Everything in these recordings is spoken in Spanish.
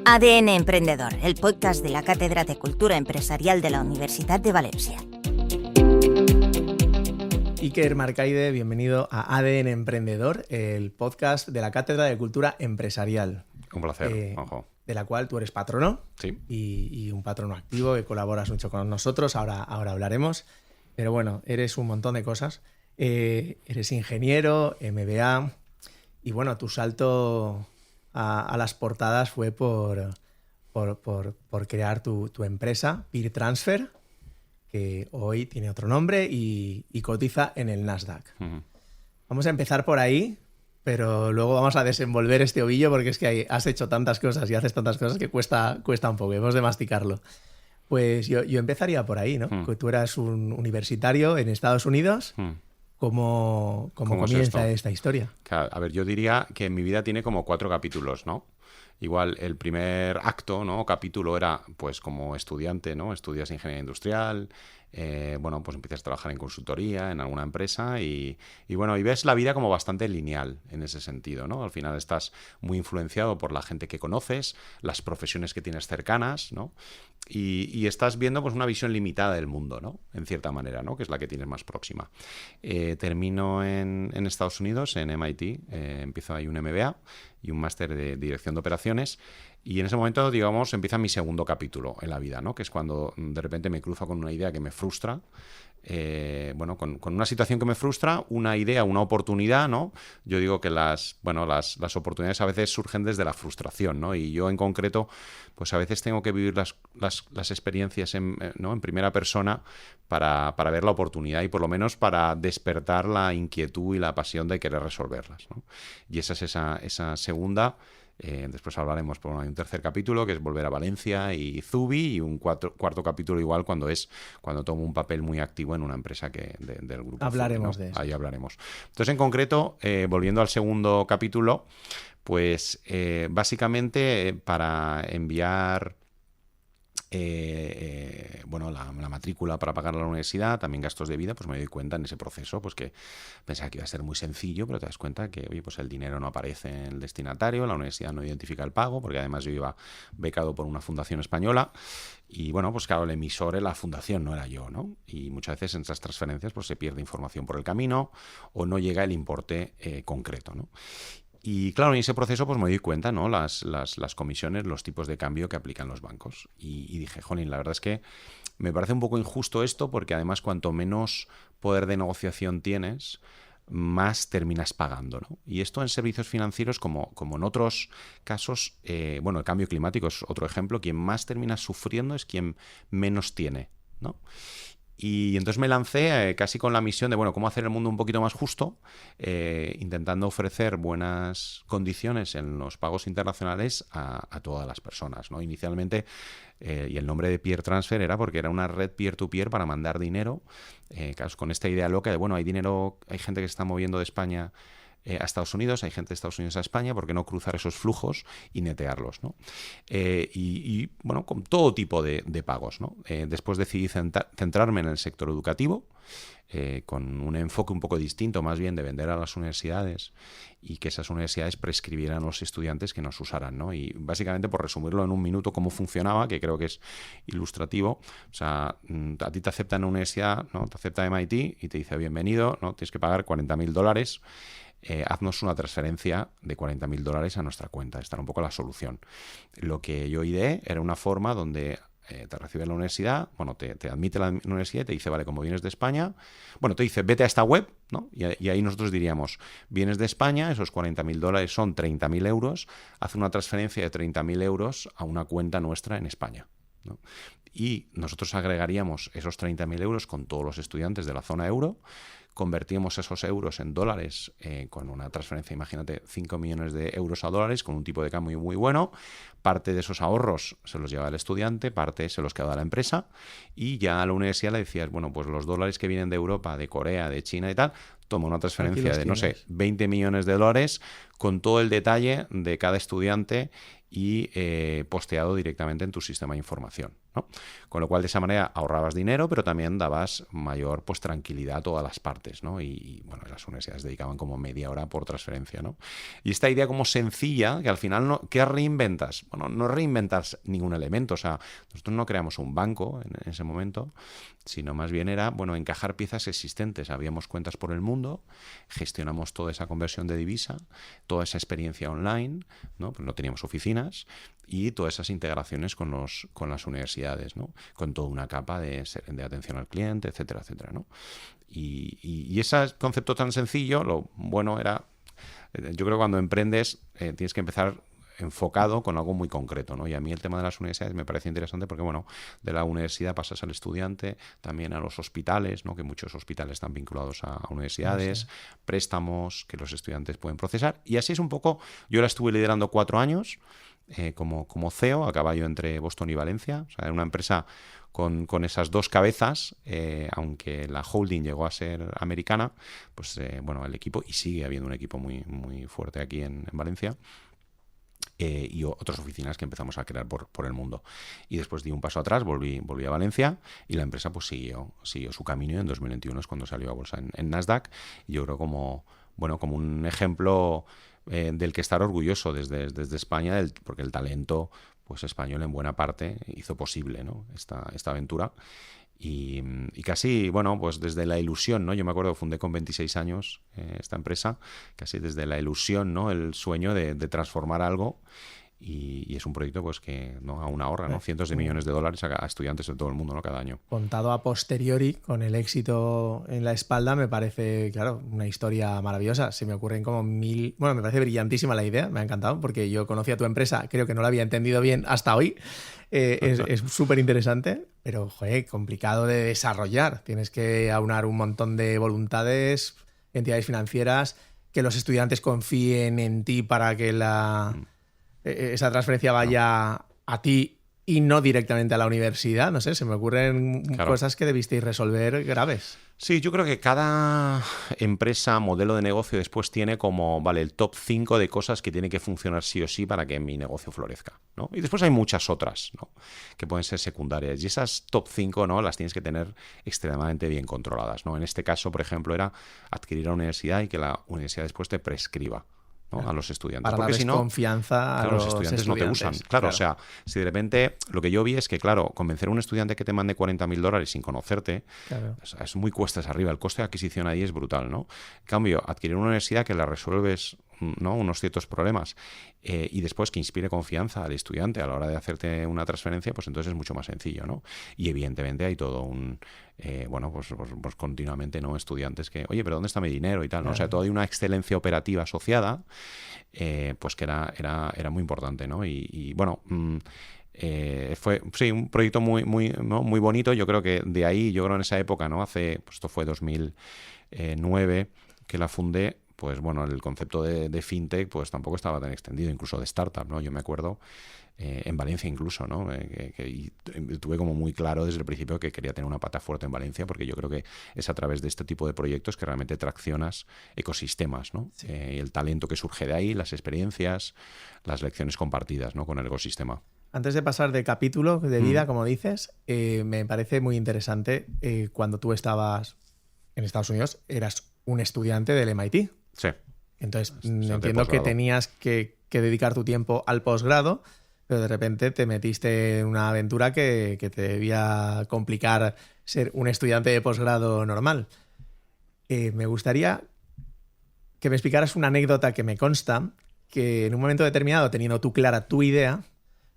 ADN Emprendedor, el podcast de la Cátedra de Cultura Empresarial de la Universidad de Valencia. Iker Marcaide, bienvenido a ADN Emprendedor, el podcast de la Cátedra de Cultura Empresarial. Un placer, Juanjo. De la cual tú eres patrono. Sí. Y un patrono activo que colaboras mucho con nosotros, ahora hablaremos. Pero bueno, eres un montón de cosas. Eres ingeniero, MBA, y bueno, tu salto a las portadas fue por crear tu empresa, Peer Transfer, que hoy tiene otro nombre y cotiza en el Nasdaq. Uh-huh. Vamos a empezar por ahí, pero luego vamos a desenvolver este ovillo porque es que has hecho tantas cosas y haces tantas cosas que cuesta un poco, hemos de masticarlo. Pues yo empezaría por ahí, ¿no? Que tú eras un universitario en Estados Unidos. ¿Cómo comienza esta historia? Claro, a ver, yo diría que mi vida tiene como 4 capítulos, ¿no? Igual el primer acto, ¿no? Capítulo era pues como estudiante, ¿no? Estudias ingeniería industrial, bueno, pues empiezas a trabajar en consultoría, en alguna empresa y bueno, y ves la vida como bastante lineal en ese sentido, ¿no? Al final estás muy influenciado por la gente que conoces, las profesiones que tienes cercanas, ¿no? Y estás viendo pues una visión limitada del mundo, ¿no? En cierta manera, ¿no? Que es la que tienes más próxima. Termino en Estados Unidos, en MIT, empiezo ahí un MBA y un máster de dirección de operaciones. Y en ese momento, digamos, empieza mi segundo capítulo en la vida, ¿no? Que es cuando de repente me cruzo con una idea que me frustra. Bueno, con una situación que me frustra, una idea, una oportunidad, ¿no? Yo digo que las oportunidades a veces surgen desde la frustración, ¿no? Y yo en concreto, pues a veces tengo que vivir las experiencias ¿no? en primera persona para ver la oportunidad y por lo menos para despertar la inquietud y la pasión de querer resolverlas, ¿no? Y esa es esa segunda. Después hablaremos por un tercer capítulo que es volver a Valencia y Zubi y un cuarto capítulo igual cuando tomo un papel muy activo en una empresa del grupo. Hablaremos Zubi, ¿no? de eso. Ahí hablaremos. Entonces, en concreto, volviendo al segundo capítulo, pues básicamente para enviar bueno, la matrícula para pagar a la universidad, también gastos de vida, pues me doy cuenta en ese proceso, pues que pensaba que iba a ser muy sencillo, pero te das cuenta que, oye, pues el dinero no aparece en el destinatario, la universidad no identifica el pago, porque además yo iba becado por una fundación española, y bueno, pues claro, el emisor es la fundación, no era yo, ¿no? Y muchas veces en esas transferencias pues se pierde información por el camino o no llega el importe concreto, ¿no? Y claro, en ese proceso pues me doy cuenta, ¿no? Las comisiones, los tipos de cambio que aplican los bancos. Y dije, jolín, la verdad es que me parece un poco injusto esto porque además cuanto menos poder de negociación tienes, más terminas pagando, ¿no? Y esto en servicios financieros, como en otros casos, bueno, el cambio climático es otro ejemplo, quien más termina sufriendo es quien menos tiene, ¿no? Y entonces me lancé casi con la misión de, bueno, cómo hacer el mundo un poquito más justo, intentando ofrecer buenas condiciones en los pagos internacionales a todas las personas, ¿no? Inicialmente, y el nombre de Peer Transfer era porque era una red peer-to-peer para mandar dinero, claro, con esta idea loca de, bueno, hay dinero, hay gente que se está moviendo de España a Estados Unidos, hay gente de Estados Unidos a España, ¿por qué no cruzar esos flujos y netearlos, ¿no? Y bueno, con todo tipo de pagos, ¿no? Después decidí centrarme en el sector educativo, con un enfoque un poco distinto, más bien de vender a las universidades y que esas universidades prescribieran a los estudiantes que nos usaran, ¿no? Y básicamente, por resumirlo en un minuto, cómo funcionaba, que creo que es ilustrativo, o sea, a ti te acepta en la universidad, ¿no? Te acepta MIT y te dice, bienvenido, ¿no? Tienes que pagar $40,000, haznos una transferencia de $40,000 a nuestra cuenta. Esta era un poco la solución. Lo que yo ideé era una forma donde te recibe la universidad, bueno, te admite la universidad y te dice, vale, como vienes de España, bueno, te dice, vete a esta web, ¿no? Y ahí nosotros diríamos, vienes de España, esos $40,000 son 30.000 euros, haz una transferencia de 30.000 euros a una cuenta nuestra en España, ¿no? Y nosotros agregaríamos esos 30.000 euros con todos los estudiantes de la zona euro, convertimos esos euros en dólares con una transferencia, imagínate, 5 millones de euros a dólares con un tipo de cambio muy bueno. Parte de esos ahorros se los lleva el estudiante, parte se los queda la empresa y ya a la universidad le decías, bueno, pues los dólares que vienen de Europa, de Corea, de China y tal, toma una transferencia de, no sé, 20 millones de dólares con todo el detalle de cada estudiante y posteado directamente en tu sistema de información, ¿no? Con lo cual, de esa manera ahorrabas dinero, pero también dabas mayor pues, tranquilidad a todas las partes, ¿no? Y bueno, las universidades dedicaban como media hora por transferencia, ¿no? Y esta idea como sencilla, que al final, no, ¿qué reinventas? Bueno, no reinventas ningún elemento, o sea, nosotros no creamos un banco en ese momento, sino más bien era, bueno, encajar piezas existentes. Habíamos cuentas por el mundo, gestionamos toda esa conversión de divisa, toda esa experiencia online, ¿no? Pues no teníamos oficinas, y todas esas integraciones con las universidades, ¿no? Con toda una capa de atención al cliente, etcétera, etcétera, ¿no? Y ese concepto tan sencillo, lo bueno era, yo creo que cuando emprendes tienes que empezar enfocado con algo muy concreto, ¿no? Y a mí el tema de las universidades me parece interesante porque, bueno, de la universidad pasas al estudiante, también a los hospitales, ¿no? Que muchos hospitales están vinculados a universidades, sí. Préstamos que los estudiantes pueden procesar. Y así es un poco, yo la estuve liderando 4 años como CEO, a caballo entre Boston y Valencia. O sea, era una empresa con esas dos cabezas, aunque la holding llegó a ser americana, pues bueno, el equipo, y sigue habiendo un equipo muy, muy fuerte aquí en Valencia. Y otras oficinas que empezamos a crear por el mundo. Y después di un paso atrás, volví a Valencia, y la empresa pues siguió su camino, y en 2021 es cuando salió a bolsa en Nasdaq. Y yo creo como un ejemplo del que estar orgulloso desde España, porque el talento pues español en buena parte hizo posible, ¿no? esta aventura. Y casi, bueno, pues desde la ilusión, ¿no? Yo me acuerdo que fundé con 26 años esta empresa, casi desde la ilusión, ¿no? El sueño de transformar algo. Y es un proyecto pues que no aún ahorra, ¿no? Cientos de millones de dólares a estudiantes de todo el mundo, ¿no? Cada año. Contado a posteriori, con el éxito en la espalda, me parece, claro, una historia maravillosa. Se me ocurren como 1000... Bueno, me parece brillantísima la idea, me ha encantado, porque yo conocía tu empresa, creo que no la había entendido bien hasta hoy. Es súper interesante, pero, joder, complicado de desarrollar. Tienes que aunar un montón de voluntades, entidades financieras, que los estudiantes confíen en ti para que esa transferencia vaya a ti y no directamente a la universidad. No sé, se me ocurren cosas que debisteis resolver graves. Sí, yo creo que cada empresa, modelo de negocio después tiene como, el top 5 de cosas que tiene que funcionar sí o sí para que mi negocio florezca, ¿no? Y después hay muchas otras, ¿no? Que pueden ser secundarias. Y esas top 5, ¿no? Las tienes que tener extremadamente bien controladas, ¿no? En este caso, por ejemplo, era adquirir a la universidad y que la universidad después te prescriba, ¿no? A los estudiantes. Para darles confianza a los estudiantes no te usan. Claro, o sea, si de repente lo que yo vi es que, claro, convencer a un estudiante que te mande $40.000 sin conocerte, es muy cuestas arriba. El coste de adquisición ahí es brutal, ¿no? En cambio, adquirir una universidad que la resuelves, ¿no? Unos ciertos problemas y después que inspire confianza al estudiante a la hora de hacerte una transferencia, pues entonces es mucho más sencillo, ¿no? Y evidentemente hay todo un... pues continuamente, ¿no? Estudiantes que, oye, pero ¿dónde está mi dinero? Y tal, ¿no? O sea, toda una excelencia operativa asociada, pues que era muy importante, ¿no? Y bueno... fue un proyecto muy, muy, ¿no? Muy bonito. Yo creo que de ahí, en esa época, ¿no? Pues esto fue 2009 que la fundé. Pues bueno, el concepto de fintech pues tampoco estaba tan extendido, incluso de startup, ¿no? Yo me acuerdo en Valencia incluso, ¿no? Y tuve como muy claro desde el principio que quería tener una pata fuerte en Valencia, porque yo creo que es a través de este tipo de proyectos que realmente traccionas ecosistemas, ¿no? Sí. El talento que surge de ahí, las experiencias, las lecciones compartidas, ¿no? Con el ecosistema. Antes de pasar de capítulo de vida, como dices, me parece muy interesante cuando tú estabas en Estados Unidos, eras un estudiante del MIT. Sí. Entonces, entiendo que tenías que dedicar tu tiempo al posgrado, pero de repente te metiste en una aventura que te debía complicar ser un estudiante de posgrado normal. Me gustaría que me explicaras una anécdota que me consta, que en un momento determinado, teniendo tú clara tu idea,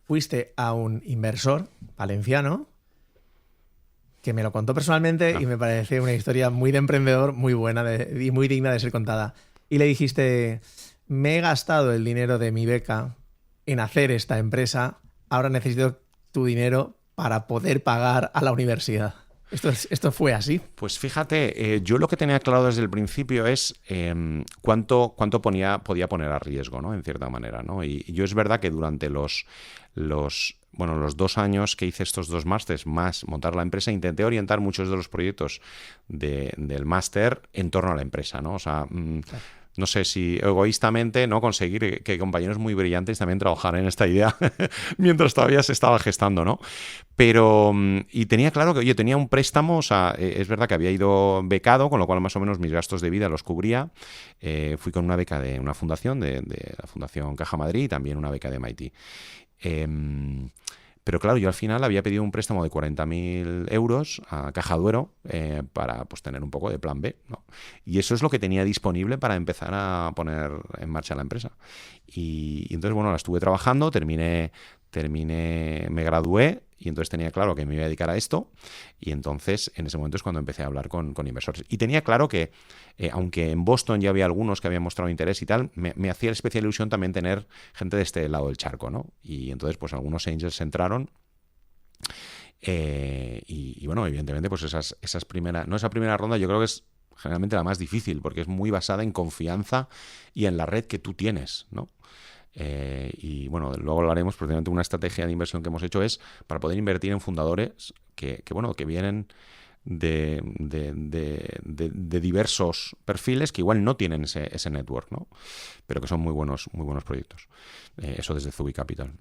fuiste a un inversor valenciano que me lo contó personalmente y me parece una historia muy de emprendedor, muy buena y muy digna de ser contada. Y le dijiste, me he gastado el dinero de mi beca en hacer esta empresa, ahora necesito tu dinero para poder pagar a la universidad. ¿Esto fue así? Pues fíjate, yo lo que tenía claro desde el principio es cuánto podía poner a riesgo, ¿no? En cierta manera, ¿no? Y yo es verdad que durante los 2 años que hice estos 2 másters más montar la empresa, intenté orientar muchos de los proyectos del máster en torno a la empresa, ¿no? O sea, no sé si egoístamente, ¿no? Conseguir que compañeros muy brillantes también trabajaran en esta idea mientras todavía se estaba gestando, ¿no? Pero, y tenía claro que, oye, tenía un préstamo, o sea, es verdad que había ido becado, con lo cual más o menos mis gastos de vida los cubría. Fui con una beca de una fundación, de la Fundación Caja Madrid, y también una beca de MIT. Pero claro, yo al final había pedido un préstamo de 40.000 euros a Caja Duero para pues, tener un poco de plan B, ¿no? Y eso es lo que tenía disponible para empezar a poner en marcha la empresa. Y entonces, bueno, la estuve trabajando, terminé, me gradué y entonces tenía claro que me iba a dedicar a esto y entonces en ese momento es cuando empecé a hablar con inversores. Y tenía claro que, aunque en Boston ya había algunos que habían mostrado interés y tal, me hacía especial ilusión también tener gente de este lado del charco, ¿no? Y entonces pues algunos angels entraron y bueno, evidentemente pues esa primera ronda yo creo que es generalmente la más difícil porque es muy basada en confianza y en la red que tú tienes, ¿no? Y bueno, luego hablaremos, precisamente una estrategia de inversión que hemos hecho es para poder invertir en fundadores que vienen de diversos perfiles que igual no tienen ese network, ¿no? Pero que son muy buenos proyectos. Eso desde Zubi Capital.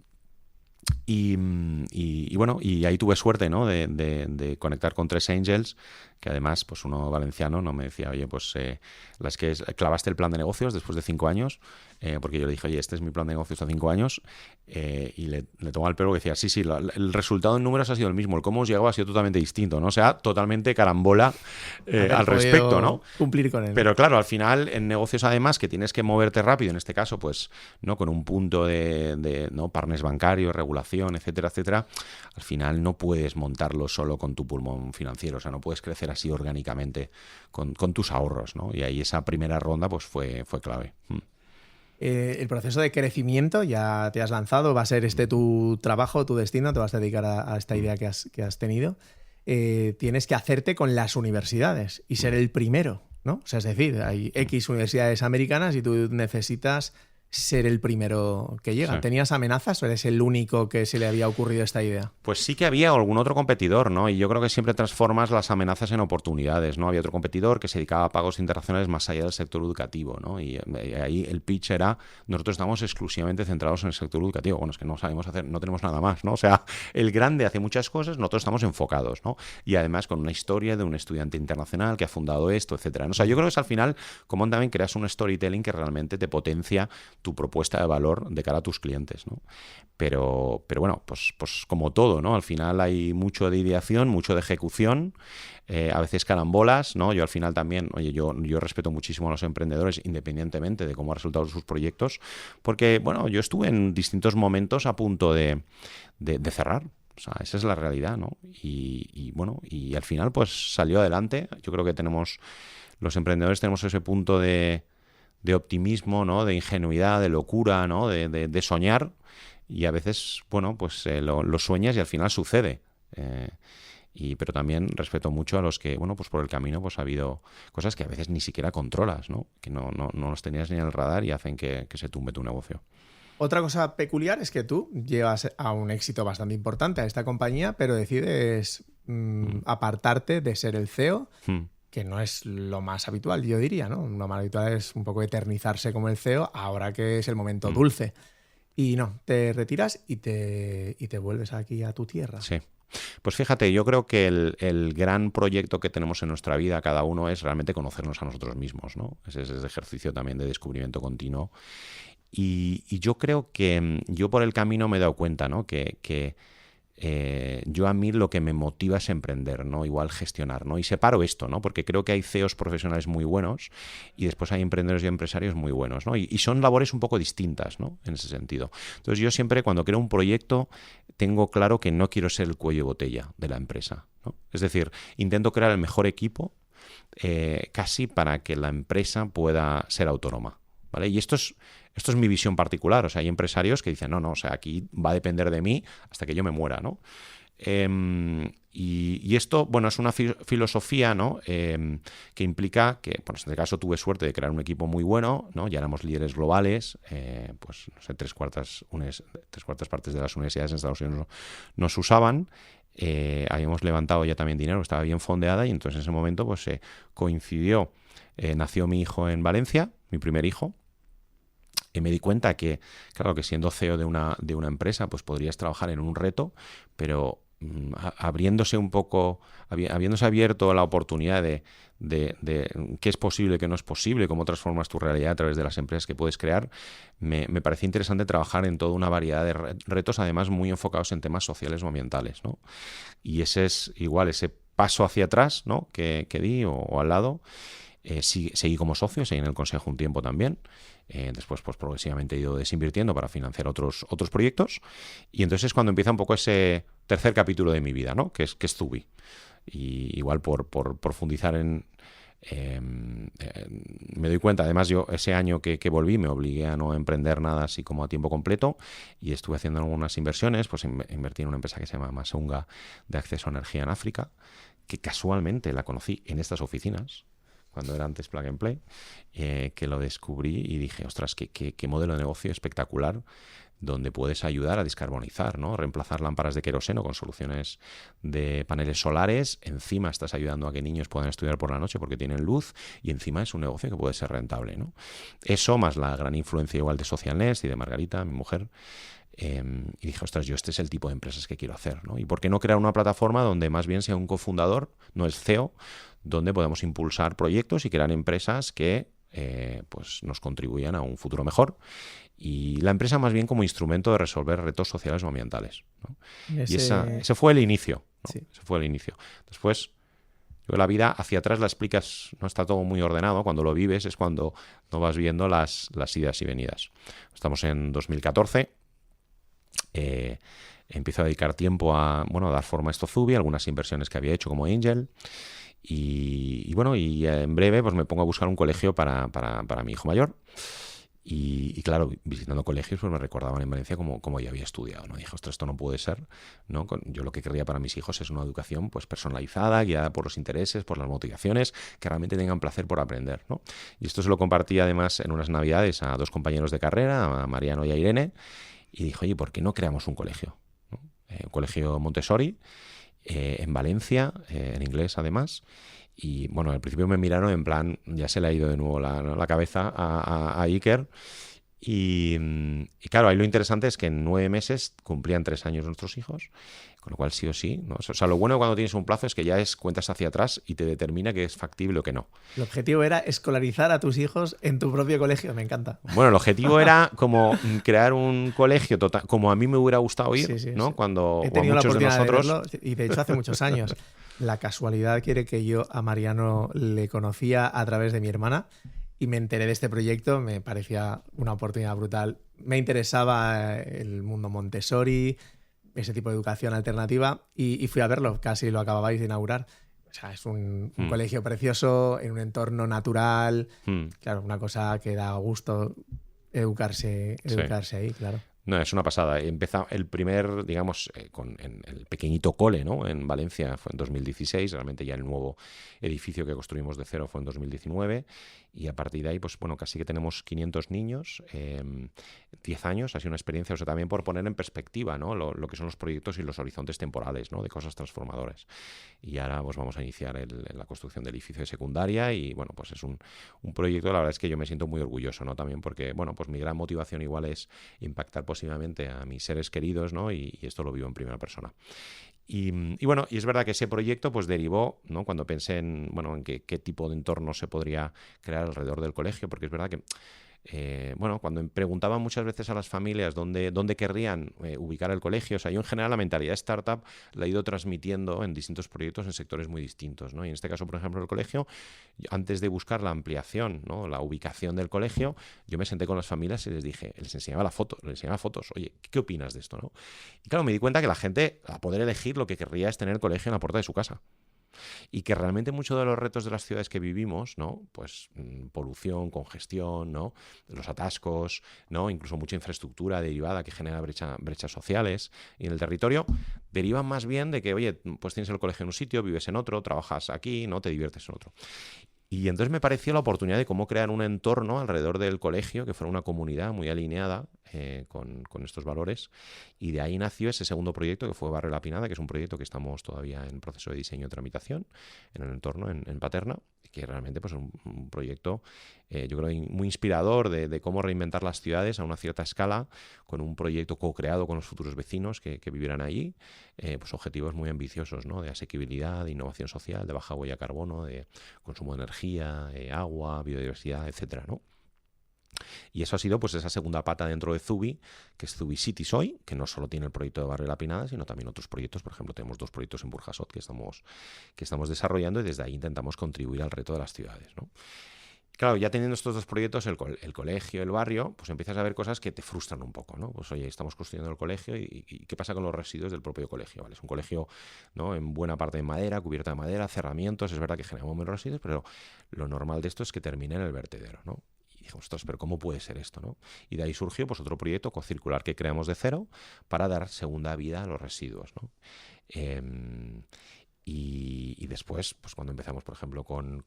Y bueno, y ahí tuve suerte, ¿no? de conectar con 3 angels, que además, pues uno valenciano, ¿no? Me decía, oye, pues las que clavaste el plan de negocios después de 5 años, porque yo le dije, oye, este es mi plan de negocios a 5 años, y le tomaba el pelo que decía, sí, el resultado en números ha sido el mismo, el cómo os llegaba ha sido totalmente distinto, ¿no? O sea, totalmente carambola al respecto, ¿no? Cumplir con él. Pero claro, al final, en negocios además, que tienes que moverte rápido, en este caso, pues, ¿no? Con un punto de ¿no? partners bancarios, regulación, etcétera, etcétera, al final no puedes montarlo solo con tu pulmón financiero, o sea, no puedes crecer así orgánicamente con tus ahorros, ¿no? Y ahí esa primera ronda pues fue clave. El proceso de crecimiento, ya te has lanzado, va a ser tu trabajo, tu destino, te vas a dedicar a esta idea que has tenido. Tienes que hacerte con las universidades y ser el primero, ¿no? O sea, es decir, hay X universidades americanas y tú necesitas ser el primero que llega. Sí. ¿Tenías amenazas o eres el único que se le había ocurrido esta idea? Pues sí que había algún otro competidor, ¿no? Y yo creo que siempre transformas las amenazas en oportunidades, ¿no? Había otro competidor que se dedicaba a pagos internacionales más allá del sector educativo, ¿no? Y ahí el pitch era, nosotros estamos exclusivamente centrados en el sector educativo. Bueno, es que no sabemos hacer, no tenemos nada más, ¿no? O sea, el grande hace muchas cosas, nosotros estamos enfocados, ¿no? Y además con una historia de un estudiante internacional que ha fundado esto, etcétera, ¿no? O sea, yo creo que es al final como también creas un storytelling que realmente te potencia tu propuesta de valor de cara a tus clientes, ¿no? Pero bueno, pues como todo, ¿no? Al final hay mucho de ideación, mucho de ejecución, a veces carambolas, ¿no? Yo al final también, oye, yo respeto muchísimo a los emprendedores independientemente de cómo han resultado sus proyectos, porque, bueno, yo estuve en distintos momentos a punto de cerrar. O sea, esa es la realidad, ¿no? Y bueno, y al final pues salió adelante. Yo creo que los emprendedores tenemos ese punto de optimismo, ¿no? De ingenuidad, de locura, ¿no? De soñar, y a veces, bueno, pues lo sueñas y al final sucede. Pero también respeto mucho a los que, bueno, pues por el camino pues ha habido cosas que a veces ni siquiera controlas, ¿no? Que no los tenías ni en el radar y hacen que se tumbe tu negocio. Otra cosa peculiar es que tú llevas a un éxito bastante importante a esta compañía, pero decides apartarte de ser el CEO, que no es lo más habitual, yo diría, ¿no? Lo más habitual es un poco eternizarse como el CEO, ahora que es el momento dulce. Y no, te retiras y te vuelves aquí a tu tierra. Sí. Pues fíjate, yo creo que el gran proyecto que tenemos en nuestra vida, cada uno, es realmente conocernos a nosotros mismos, ¿no? Es ese ejercicio también de descubrimiento continuo. Y yo creo que yo por el camino me he dado cuenta, ¿no? Que yo a mí lo que me motiva es emprender, ¿no? Igual gestionar, ¿no? Y separo esto, ¿no? Porque creo que hay CEOs profesionales muy buenos y después hay emprendedores y empresarios muy buenos, ¿no? Y son labores un poco distintas, ¿no? En ese sentido. Entonces yo siempre cuando creo un proyecto tengo claro que no quiero ser el cuello de botella de la empresa, ¿no? Es decir, intento crear el mejor equipo casi para que la empresa pueda ser autónoma, ¿vale? Y esto es mi visión particular. O sea, hay empresarios que dicen, no, o sea, aquí va a depender de mí hasta que yo me muera, ¿no? Y esto, bueno, es una filosofía, ¿no? Que implica que, bueno, en este caso tuve suerte de crear un equipo muy bueno, ¿no? Ya éramos líderes globales, pues, no sé, tres cuartas partes de las universidades en Estados Unidos nos usaban. Habíamos levantado ya también dinero, estaba bien fondeada y entonces en ese momento pues coincidió nació mi hijo en Valencia, mi primer hijo. Y me di cuenta que, claro, que siendo CEO de una empresa, pues podrías trabajar en un reto, pero habiéndose abierto la oportunidad de qué es posible, qué no es posible, cómo transformas tu realidad a través de las empresas que puedes crear, me parecía interesante trabajar en toda una variedad de retos, además muy enfocados en temas sociales o ambientales, ¿no? Y ese es igual, ese paso hacia atrás, ¿no? que di o al lado. Seguí como socio, seguí en el consejo un tiempo también. Después, pues progresivamente he ido desinvirtiendo para financiar otros proyectos. Y entonces es cuando empieza un poco ese tercer capítulo de mi vida, ¿no? Que es Zubi. Y igual por profundizar me doy cuenta, además yo ese año que volví me obligué a no emprender nada así como a tiempo completo y estuve haciendo algunas inversiones, pues invertí en una empresa que se llama Masunga de acceso a energía en África, que casualmente la conocí en estas oficinas, cuando era antes Plug and Play, que lo descubrí y dije, ostras, qué modelo de negocio espectacular, donde puedes ayudar a descarbonizar, ¿no? Reemplazar lámparas de queroseno con soluciones de paneles solares. Encima estás ayudando a que niños puedan estudiar por la noche porque tienen luz y encima es un negocio que puede ser rentable, ¿no? Eso más la gran influencia igual de Social Nest y de Margarita, mi mujer. Y dije, ostras, este es el tipo de empresas que quiero hacer, ¿no? ¿Y por qué no crear una plataforma donde más bien sea un cofundador, no el CEO, donde podemos impulsar proyectos y crear empresas que pues nos contribuyan a un futuro mejor? Y la empresa más bien como instrumento de resolver retos sociales o ambientales, ¿no? Y ese fue el inicio, ¿no? Sí. Ese fue el inicio. Después, la vida hacia atrás la explicas, no está todo muy ordenado. Cuando lo vives es cuando no vas viendo las idas y venidas. Estamos en 2014. Empiezo a dedicar tiempo a dar forma a esto Zubi, algunas inversiones que había hecho como Angel. Y en breve pues me pongo a buscar un colegio para mi hijo mayor. Y claro, visitando colegios pues me recordaban en Valencia como yo había estudiado, ¿no? Dije, ostras, esto no puede ser, ¿no? Yo lo que querría para mis hijos es una educación pues personalizada, guiada por los intereses, por las motivaciones, que realmente tengan placer por aprender, ¿no? Y esto se lo compartí además en unas navidades a dos compañeros de carrera, a Mariano y a Irene, y dije, oye, ¿por qué no creamos un colegio? ¿No? Un colegio Montessori, en Valencia, en inglés además. Y bueno, al principio me miraron en plan, ya se le ha ido de nuevo la cabeza a Iker. Y claro, ahí lo interesante es que en 9 meses cumplían 3 años nuestros hijos, con lo cual sí o sí, ¿no? O sea, lo bueno cuando tienes un plazo es que ya cuentas hacia atrás y te determina que es factible o que no. El objetivo era escolarizar a tus hijos en tu propio colegio, me encanta. Bueno, el objetivo era como crear un colegio total, como a mí me hubiera gustado ir, Sí, ¿no? sí. Cuando he tenido muchos la de oportunidad nosotros... de verlo, y de hecho hace muchos años. La casualidad quiere que yo a Mariano le conocía a través de mi hermana y me enteré de este proyecto, me parecía una oportunidad brutal. Me interesaba el mundo Montessori, ese tipo de educación alternativa y fui a verlo, casi lo acababais de inaugurar. O sea, es un colegio precioso, en un entorno natural, claro, una cosa que da gusto educarse ahí, claro. No, es una pasada. Empieza el primer, digamos, en el pequeñito cole, ¿no? En Valencia fue en 2016, realmente ya el nuevo edificio que construimos de cero fue en 2019 y a partir de ahí, pues bueno, casi que tenemos 500 niños, 10 años, ha sido una experiencia, o sea, también por poner en perspectiva, ¿no? Lo que son los proyectos y los horizontes temporales, ¿no? De cosas transformadoras. Y ahora pues vamos a iniciar la construcción del edificio de secundaria y bueno, pues es un proyecto, la verdad es que yo me siento muy orgulloso, ¿no? También porque, bueno, pues mi gran motivación igual es impactar positivamente a mis seres queridos, ¿no? Y esto lo vivo en primera persona. Y bueno, y es verdad que ese proyecto pues derivó, ¿no? Cuando pensé en qué tipo de entorno se podría crear alrededor del colegio, porque es verdad que cuando preguntaban muchas veces a las familias dónde querrían ubicar el colegio, o sea, yo en general la mentalidad startup la he ido transmitiendo en distintos proyectos en sectores muy distintos, ¿no? Y en este caso, por ejemplo, el colegio, antes de buscar la ampliación, ¿no? La ubicación del colegio, yo me senté con las familias y les enseñaba fotos, oye, ¿qué opinas de esto, no? Y claro, me di cuenta que la gente, a poder elegir, lo que querría es tener el colegio en la puerta de su casa. Y que realmente muchos de los retos de las ciudades que vivimos, ¿no? Pues polución, congestión, ¿no? Los atascos, ¿no? Incluso mucha infraestructura derivada que genera brechas sociales y en el territorio, derivan más bien de que, oye, pues tienes el colegio en un sitio, vives en otro, trabajas aquí, ¿no? Te diviertes en otro. Y entonces me pareció la oportunidad de cómo crear un entorno alrededor del colegio que fuera una comunidad muy alineada con estos valores, y de ahí nació ese segundo proyecto que fue Barrio La Pinada, que es un proyecto que estamos todavía en proceso de diseño y tramitación en el entorno, en Paterna, que realmente pues, es un proyecto yo creo muy inspirador de cómo reinventar las ciudades a una cierta escala, con un proyecto co-creado con los futuros vecinos que vivirán allí, pues objetivos muy ambiciosos, ¿no? De asequibilidad, de innovación social, de baja huella de carbono, de consumo de energía, agua, biodiversidad, etcétera, ¿no? Y eso ha sido pues esa segunda pata dentro de Zubi, que es Zubi Cities hoy, que no solo tiene el proyecto de Barrio La Pinada, sino también otros proyectos. Por ejemplo, tenemos 2 proyectos en Burjasot que estamos desarrollando, y desde ahí intentamos contribuir al reto de las ciudades, ¿no? Claro, ya teniendo estos 2 proyectos, el colegio, el barrio, pues empiezas a ver cosas que te frustran un poco, ¿no? Pues oye, estamos construyendo el colegio y ¿qué pasa con los residuos del propio colegio? ¿Vale? Es un colegio, ¿no? En buena parte de madera, cubierta de madera, cerramientos, es verdad que generamos menos residuos, pero lo normal de esto es que termine en el vertedero, ¿no? Y dijimos, ostras, pero ¿cómo puede ser esto, no? Y de ahí surgió pues otro proyecto cocircular que creamos de cero para dar segunda vida a los residuos, ¿no? Y después, pues cuando empezamos, por ejemplo, con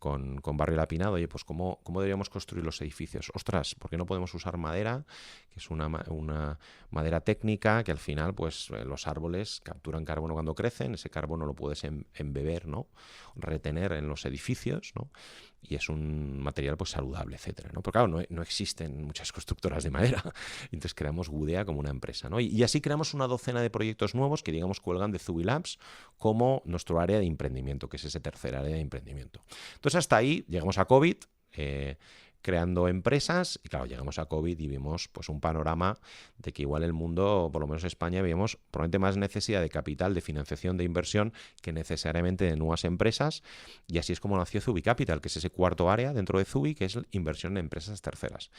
Barrio La Pinada, oye, pues ¿cómo deberíamos construir los edificios? Ostras, ¿por qué no podemos usar madera? Que es una madera técnica que al final, pues los árboles capturan carbono cuando crecen, ese carbono lo puedes embeber, ¿no? Retener en los edificios, ¿no? Y es un material pues saludable, etcétera, ¿no? Pero claro, no existen muchas constructoras de madera. Entonces creamos Gudea como una empresa, ¿no? Y así creamos una docena de proyectos nuevos que, digamos, cuelgan de Zubi Labs como nuestro área de emprendimiento, que es ese tercer área de emprendimiento. Entonces hasta ahí llegamos a COVID, creando empresas, y claro, llegamos a COVID y vimos pues un panorama de que igual el mundo, por lo menos España, veíamos probablemente más necesidad de capital, de financiación, de inversión, que necesariamente de nuevas empresas, y así es como nació Zubi Capital, que es ese cuarto área dentro de Zubi, que es inversión en empresas terceras.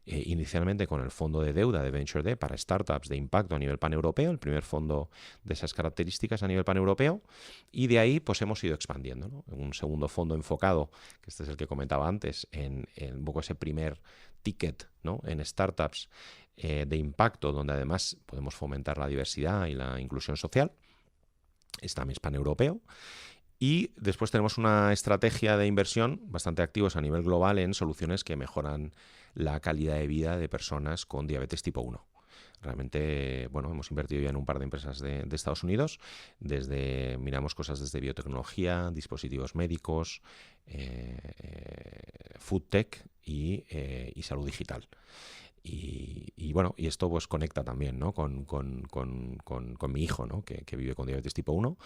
Inicialmente con el fondo de deuda de Venture D para startups de impacto a nivel paneuropeo, el primer fondo de esas características a nivel paneuropeo, y de ahí pues hemos ido expandiendo, ¿no? Un segundo fondo enfocado, que este es el que comentaba antes, en un poco ese primer ticket, ¿no? En startups de impacto, donde además podemos fomentar la diversidad y la inclusión social. Este también es paneuropeo. Y después tenemos una estrategia de inversión bastante activos a nivel global en soluciones que mejoran la calidad de vida de personas con diabetes tipo 1. Realmente, bueno, hemos invertido ya en un par de empresas de Estados Unidos. Miramos cosas desde biotecnología, dispositivos médicos, food tech y salud digital. Y bueno, y esto pues conecta también, ¿no? con mi hijo, ¿no? que vive con diabetes tipo 1.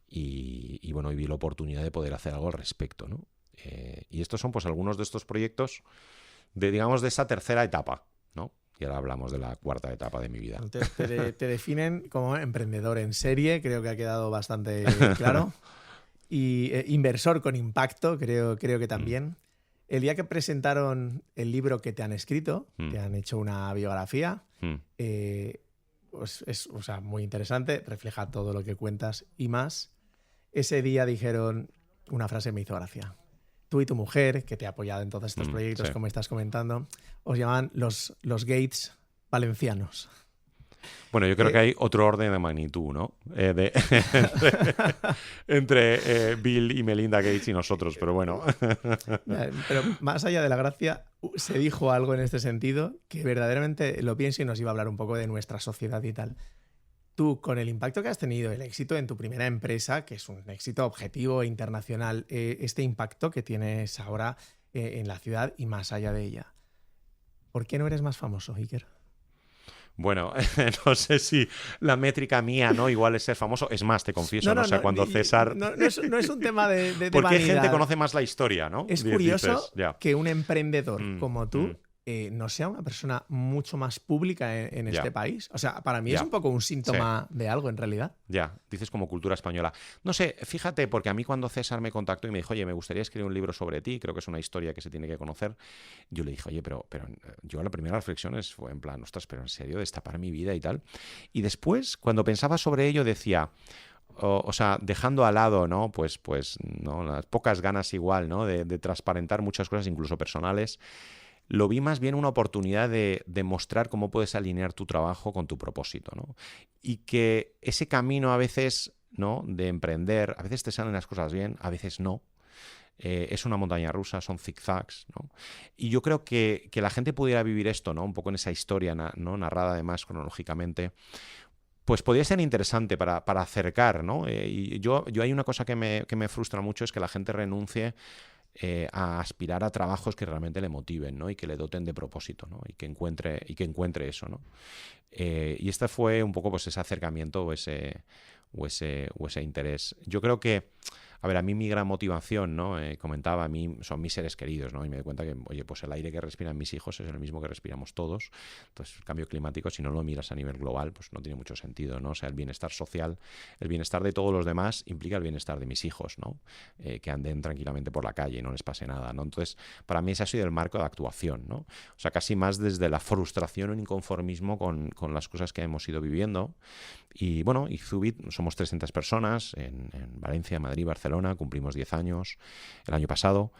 Y bueno, y vi la oportunidad de poder hacer algo al respecto, ¿no? Y estos son pues algunos de estos proyectos digamos, de esa tercera etapa, ¿no? Y ahora hablamos de la cuarta etapa de mi vida. Te definen como emprendedor en serie, creo que ha quedado bastante claro. Y inversor con impacto, creo que también. El día que presentaron el libro que te han escrito, que han hecho una biografía, pues es, o sea, muy interesante, refleja todo lo que cuentas y más. Ese día dijeron, una frase me hizo gracia. Tú y tu mujer, que te ha apoyado en todos estos proyectos, sí, como estás comentando, os llaman los Gates valencianos. Bueno, yo creo que hay otro orden de magnitud, ¿no? Entre Bill y Melinda Gates y nosotros, pero bueno. Pero más allá de la gracia, se dijo algo en este sentido que verdaderamente lo pienso y nos iba a hablar un poco de nuestra sociedad y tal. Tú, con el impacto que has tenido, el éxito en tu primera empresa, que es un éxito objetivo e internacional, este impacto que tienes ahora en la ciudad y más allá de ella, ¿por qué no eres más famoso, Iker? Bueno, no sé si la métrica mía, ¿no? Igual es ser famoso. Es más, te confieso, no sé, cuando César... No es un tema de porque vanidad. gente conoce más la historia, ¿no? Es curioso que un emprendedor como tú no sea una persona mucho más pública en este país. O sea, para mí es un poco un síntoma de algo, en realidad. Ya, dices como cultura española. No sé, fíjate, porque a mí cuando César me contactó y me dijo, oye, me gustaría escribir un libro sobre ti, creo que es una historia que se tiene que conocer, yo le dije, oye, pero yo la primera reflexión fue en plan, ostras, pero en serio, destapar mi vida y tal. Y después, cuando pensaba sobre ello, decía... O sea, dejando al lado, ¿no? Pues ¿no? Las pocas ganas igual, ¿no? De transparentar muchas cosas, incluso personales. Lo vi más bien una oportunidad de mostrar cómo puedes alinear tu trabajo con tu propósito, ¿no? Y que ese camino a veces, ¿no? De emprender, a veces te salen las cosas bien, a veces no. es una montaña rusa, son zigzags, ¿no? Y yo creo que la gente pudiera vivir esto, ¿no? Un poco en esa historia, ¿no? Narrada además cronológicamente, pues podría ser interesante para acercar, ¿no? Y yo hay una cosa que me frustra mucho, es que la gente renuncie a aspirar a trabajos que realmente le motiven, ¿no? Y que le doten de propósito, ¿no? Y que encuentre eso, ¿no? Y este fue un poco pues ese acercamiento o ese interés. Yo creo que, a ver, a mí mi gran motivación, ¿no? Comentaba, a mí son mis seres queridos, ¿no? Y me doy cuenta que, oye, pues el aire que respiran mis hijos es el mismo que respiramos todos. Entonces, el cambio climático, si no lo miras a nivel global, pues no tiene mucho sentido, ¿no? O sea, el bienestar social, el bienestar de todos los demás implica el bienestar de mis hijos, ¿no? Que anden tranquilamente por la calle y no les pase nada, ¿no? Entonces, para mí ese ha sido el marco de actuación, ¿no? O sea, casi más desde la frustración o inconformismo con las cosas que hemos ido viviendo. Y bueno, y Zubit, somos 300 personas en Valencia, Madrid, Barcelona, cumplimos 10 años el año pasado.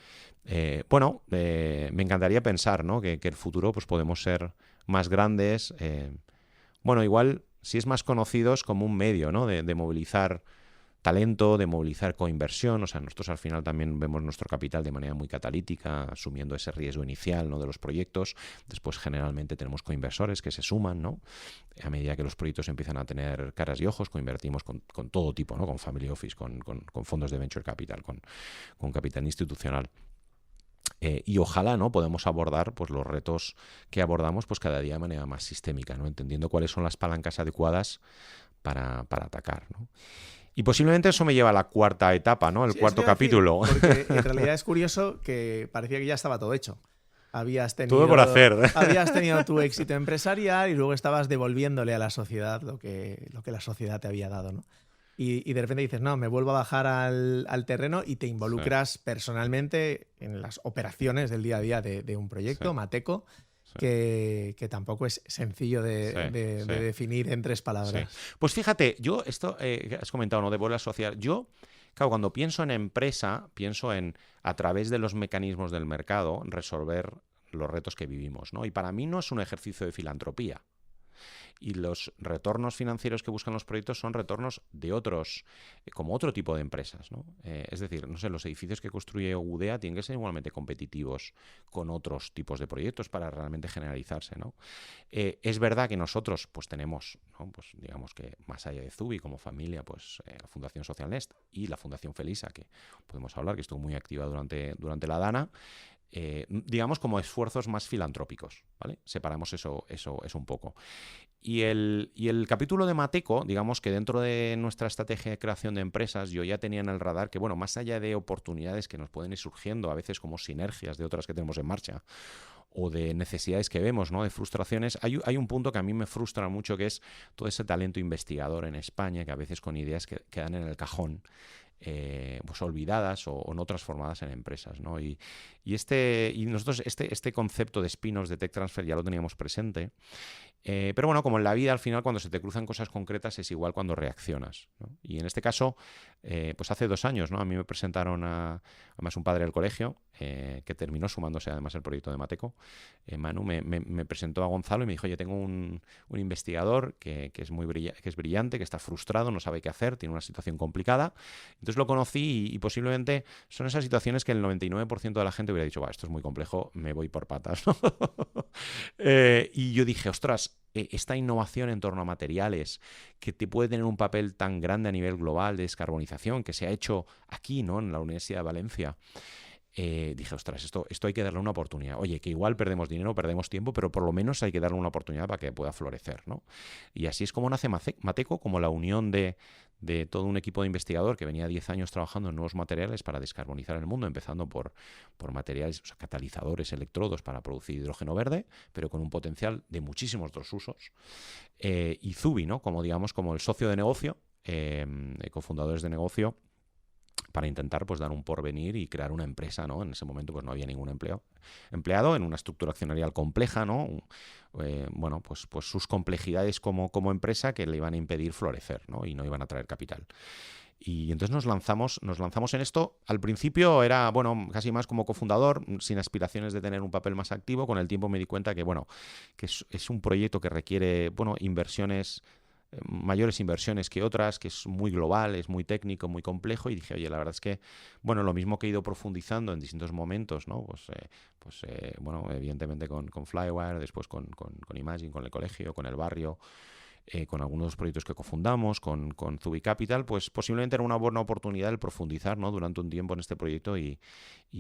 Me encantaría pensar, ¿no? que el futuro pues podemos ser más grandes. Igual, si es más conocidos como un medio, ¿no? de movilizar talento, de movilizar coinversión. O sea, nosotros al final también vemos nuestro capital de manera muy catalítica, asumiendo ese riesgo inicial, ¿no? de los proyectos. Después, generalmente, tenemos coinversores que se suman, ¿no? A medida que los proyectos empiezan a tener caras y ojos, coinvertimos con todo tipo, ¿no? Con family office, con fondos de venture capital, con capital institucional. Y ojalá, ¿no? podemos abordar pues los retos que abordamos pues cada día de manera más sistémica, ¿no? Entendiendo cuáles son las palancas adecuadas para atacar, ¿no? Y posiblemente eso me lleva a la cuarta etapa, ¿no? El cuarto capítulo. Porque en realidad es curioso que parecía que ya estaba todo hecho. Todo por hacer. Habías tenido tu éxito empresarial y luego estabas devolviéndole a la sociedad lo que la sociedad te había dado, ¿no? Y de repente dices, no, me vuelvo a bajar al terreno y te involucras personalmente en las operaciones del día a día de un proyecto, Mateco, que tampoco es sencillo de definir en 3 palabras. Sí. Pues fíjate, yo esto has comentado, ¿no? De vuelta social. Yo, claro, cuando pienso en empresa, pienso en, a través de los mecanismos del mercado, resolver los retos que vivimos, ¿no? Y para mí no es un ejercicio de filantropía. Y los retornos financieros que buscan los proyectos son retornos de otros, como otro tipo de empresas, ¿no? Es decir, no sé, los edificios que construye Udea tienen que ser igualmente competitivos con otros tipos de proyectos para realmente generalizarse, ¿no? Es verdad que nosotros pues tenemos, ¿no? Pues digamos que más allá de Zubi como familia, pues la Fundación Social Nest y la Fundación Felisa, que podemos hablar, que estuvo muy activa durante la Dana, digamos como esfuerzos más filantrópicos, ¿vale? Separamos eso un poco. Y el capítulo de Mateco, digamos que dentro de nuestra estrategia de creación de empresas, yo ya tenía en el radar que, bueno, más allá de oportunidades que nos pueden ir surgiendo, a veces como sinergias de otras que tenemos en marcha, o de necesidades que vemos, ¿no? De frustraciones, hay un punto que a mí me frustra mucho, que es todo ese talento investigador en España, que a veces con ideas que quedan en el cajón, pues olvidadas o no transformadas en empresas, ¿no? Y nosotros este concepto de spin-offs de Tech Transfer ya lo teníamos presente, pero bueno, como en la vida al final cuando se te cruzan cosas concretas es igual cuando reaccionas, ¿no? Y en este caso, pues hace 2 años, ¿no? A mí me presentaron además un padre del colegio, que terminó sumándose además al proyecto de Mateco. Manu me presentó a Gonzalo y me dijo, oye, tengo un investigador que es brillante, que está frustrado, no sabe qué hacer, tiene una situación complicada. Entonces lo conocí y posiblemente son esas situaciones que el 99% de la gente hubiera dicho, esto es muy complejo, me voy por patas, ¿no? Y yo dije, ostras, esta innovación en torno a materiales que te puede tener un papel tan grande a nivel global de descarbonización, que se ha hecho aquí, ¿no? En la Universidad de Valencia. Dije, ostras, esto hay que darle una oportunidad. Oye, que igual perdemos dinero, perdemos tiempo, pero por lo menos hay que darle una oportunidad para que pueda florecer, ¿no? Y así es como nace Mateco, como la unión de todo un equipo de investigador que venía 10 años trabajando en nuevos materiales para descarbonizar el mundo, empezando por materiales, o sea, catalizadores, electrodos para producir hidrógeno verde, pero con un potencial de muchísimos otros usos. Y Zubi, ¿no? Como el socio de negocio, cofundadores de negocio, para intentar pues dar un porvenir y crear una empresa, ¿no? En ese momento pues no había ningún empleado en una estructura accionarial compleja, ¿no? Pues sus complejidades como empresa que le iban a impedir florecer, ¿no? Y no iban a traer capital. Y entonces nos lanzamos en esto. Al principio era, casi más como cofundador, sin aspiraciones de tener un papel más activo. Con el tiempo me di cuenta que es un proyecto que requiere, inversiones mayores inversiones que otras, que es muy global, es muy técnico, muy complejo, y dije, oye, la verdad es que, bueno, lo mismo que he ido profundizando en distintos momentos, ¿no? Bueno, evidentemente con Flywire, después con Imagine, con el colegio, con el barrio, con algunos proyectos que cofundamos, con Zubi Capital, pues posiblemente era una buena oportunidad el profundizar, ¿no? Durante un tiempo en este proyecto, y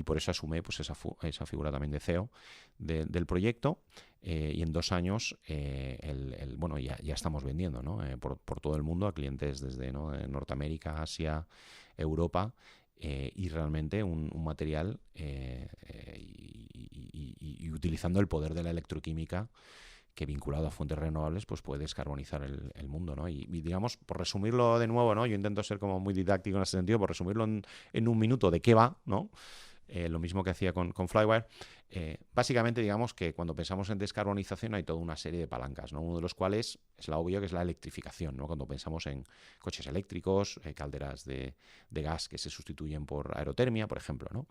por eso asumí pues esa figura también de CEO del proyecto, y en 2 años bueno, ya estamos vendiendo, ¿no? Por todo el mundo a clientes desde, ¿no? Norteamérica, Asia, Europa, y realmente un material y utilizando el poder de la electroquímica, que vinculado a fuentes renovables pues puede descarbonizar el mundo, ¿no? Y digamos, por resumirlo de nuevo, ¿no? Yo intento ser como muy didáctico en ese sentido, por resumirlo en un minuto de qué va, ¿no? Lo mismo que hacía con Flywire. Básicamente, digamos que cuando pensamos en descarbonización hay toda una serie de palancas, ¿no? Uno de los cuales es la obvia, que es la electrificación, ¿no? Cuando pensamos en coches eléctricos, calderas de gas que se sustituyen por aerotermia, por ejemplo, ¿no?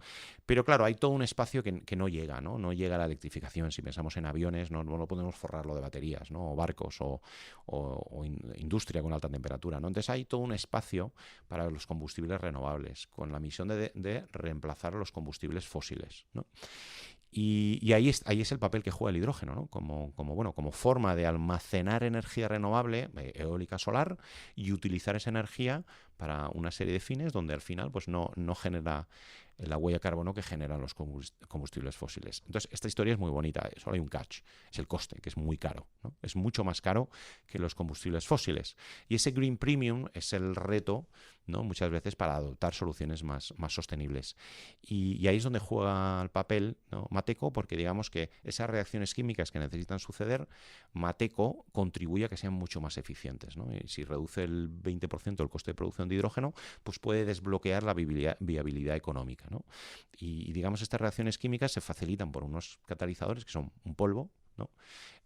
Pero claro, hay todo un espacio que no llega, ¿no? No llega a la electrificación. Si pensamos en aviones, no podemos forrarlo de baterías, ¿no? O barcos, o industria con alta temperatura, ¿no? Entonces hay todo un espacio para los combustibles renovables, con la misión de reemplazar a los combustibles fósiles, ¿no? Y ahí es el papel que juega el hidrógeno, ¿no? Como forma de almacenar energía renovable, eólica, solar, y utilizar esa energía para una serie de fines donde al final pues no genera la huella de carbono que generan los combustibles fósiles. Entonces, esta historia es muy bonita, solo hay un catch, es el coste, que es muy caro, ¿no? Es mucho más caro que los combustibles fósiles. Y ese Green Premium es el reto, ¿no? Muchas veces para adoptar soluciones más sostenibles. Y ahí es donde juega el papel, ¿no? Mateco, porque digamos que esas reacciones químicas que necesitan suceder, Mateco contribuye a que sean mucho más eficientes, ¿no? Y si reduce el 20% el coste de producción de hidrógeno, pues puede desbloquear la viabilidad económica, ¿no? Y digamos, estas reacciones químicas se facilitan por unos catalizadores que son un polvo, ¿no?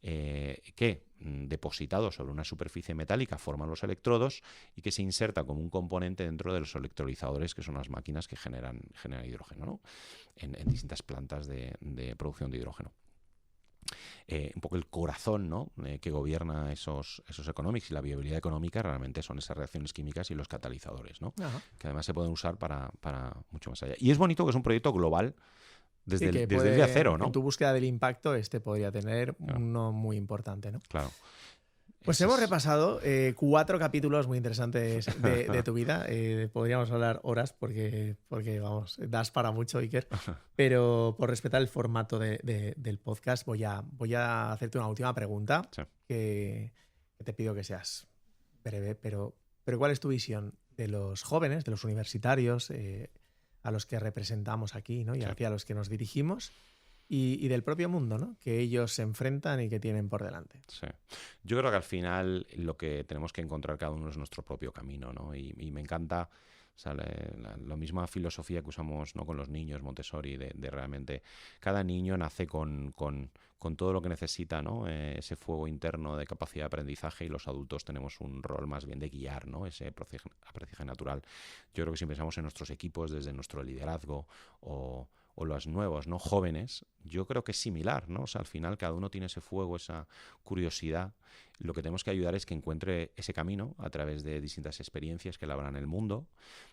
Que depositados sobre una superficie metálica forman los electrodos, y que se inserta como un componente dentro de los electrolizadores, que son las máquinas que generan hidrógeno, ¿no? En distintas plantas de producción de hidrógeno. Un poco el corazón, ¿no? Que gobierna esos economics y la viabilidad económica realmente son esas reacciones químicas y los catalizadores, ¿no? Ajá. Que además se pueden usar para mucho más allá. Y es bonito que es un proyecto global desde el día cero, ¿no? En tu búsqueda del impacto podría tener Claro. Uno muy importante, ¿no? Claro. Pues hemos repasado 4 capítulos muy interesantes de tu vida. Podríamos hablar horas porque vamos, das para mucho, Iker. Pero por respetar el formato del podcast, voy a hacerte una última pregunta, Sí. que te pido que seas breve. Pero ¿cuál es tu visión de los jóvenes, de los universitarios, a los que representamos aquí, ¿no? Y Sí. hacia los que nos dirigimos? Y del propio mundo, ¿no? Que ellos se enfrentan y que tienen por delante. Sí. Yo creo que al final lo que tenemos que encontrar cada uno es nuestro propio camino, ¿no? Y me encanta, o sea, la misma filosofía que usamos, ¿no? Con los niños Montessori, de realmente cada niño nace con todo lo que necesita, ¿no? Ese fuego interno de capacidad de aprendizaje, y los adultos tenemos un rol más bien de guiar, ¿no? Ese aprendizaje natural. Yo creo que si pensamos en nuestros equipos, desde nuestro liderazgo o los nuevos, ¿no? Jóvenes, yo creo que es similar, ¿no? O sea, al final cada uno tiene ese fuego, esa curiosidad. Lo que tenemos que ayudar es que encuentre ese camino a través de distintas experiencias que labran el mundo,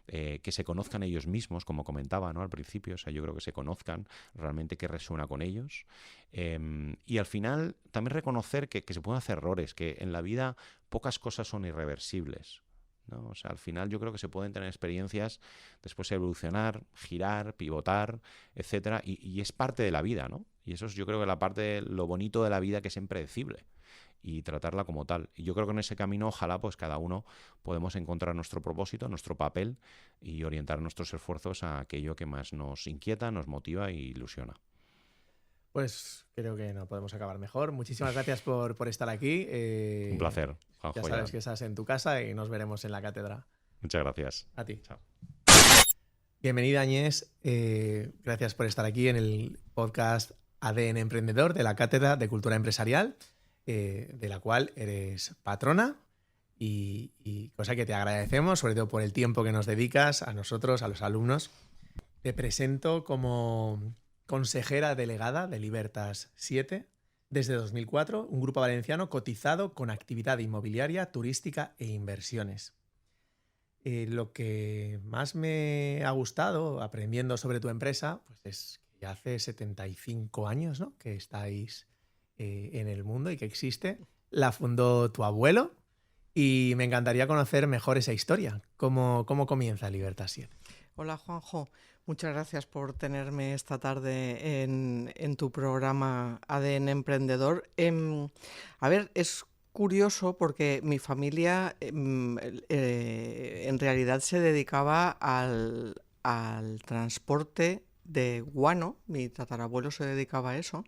que se conozcan ellos mismos, como comentaba, ¿no? Al principio, o sea, yo creo que se conozcan realmente qué resuena con ellos, y al final también reconocer que se pueden hacer errores, que en la vida pocas cosas son irreversibles, ¿no? O sea, al final yo creo que se pueden tener experiencias, después evolucionar, girar, pivotar, etcétera, y es parte de la vida, ¿no? Y eso es, yo creo, que la parte, lo bonito de la vida, que es impredecible, y tratarla como tal. Y yo creo que en ese camino, ojalá, pues cada uno podemos encontrar nuestro propósito, nuestro papel, y orientar nuestros esfuerzos a aquello que más nos inquieta, nos motiva e ilusiona. Pues creo que no podemos acabar mejor. Muchísimas gracias por estar aquí. Un placer, Juanjo. Ya sabes que estás en tu casa y nos veremos en la cátedra. Muchas gracias. A ti. Chao. Bienvenida, Agnès. Gracias por estar aquí en el podcast ADN Emprendedor de la Cátedra de Cultura Empresarial, de la cual eres patrona, y cosa que te agradecemos, sobre todo por el tiempo que nos dedicas a nosotros, a los alumnos. Te presento como consejera delegada de Libertas 7, desde 2004, un grupo valenciano cotizado con actividad inmobiliaria, turística e inversiones. Lo que más me ha gustado aprendiendo sobre tu empresa pues es que ya hace 75 años, ¿no?, que estáis en el mundo y que existe. La fundó tu abuelo y me encantaría conocer mejor esa historia. ¿Cómo comienza Libertad 7? Hola Juanjo, muchas gracias por tenerme esta tarde en tu programa ADN Emprendedor. A ver, es curioso porque mi familia en realidad se dedicaba al transporte de guano. Mi tatarabuelo se dedicaba a eso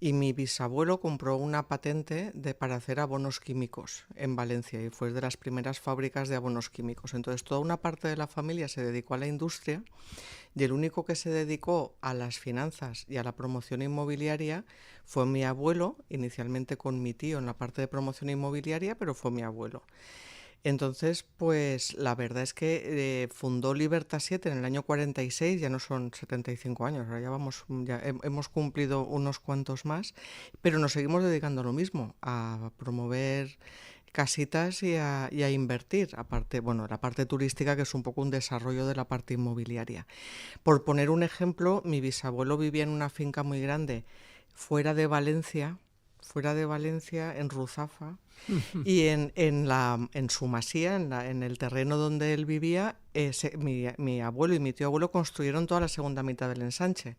y mi bisabuelo compró una patente para hacer abonos químicos en Valencia y fue de las primeras fábricas de abonos químicos. Entonces toda una parte de la familia se dedicó a la industria y el único que se dedicó a las finanzas y a la promoción inmobiliaria fue mi abuelo, inicialmente con mi tío en la parte de promoción inmobiliaria, pero fue mi abuelo. Entonces, pues la verdad es que fundó Libertad 7 en el año 46, ya no son 75 años, ahora ya hemos cumplido unos cuantos más, pero nos seguimos dedicando a lo mismo, a promover casitas y a invertir, aparte, bueno, la parte turística, que es un poco un desarrollo de la parte inmobiliaria. Por poner un ejemplo, mi bisabuelo vivía en una finca muy grande fuera de Valencia, en Ruzafa, y en su masía, en el terreno donde él vivía, mi abuelo y mi tío abuelo construyeron toda la segunda mitad del ensanche.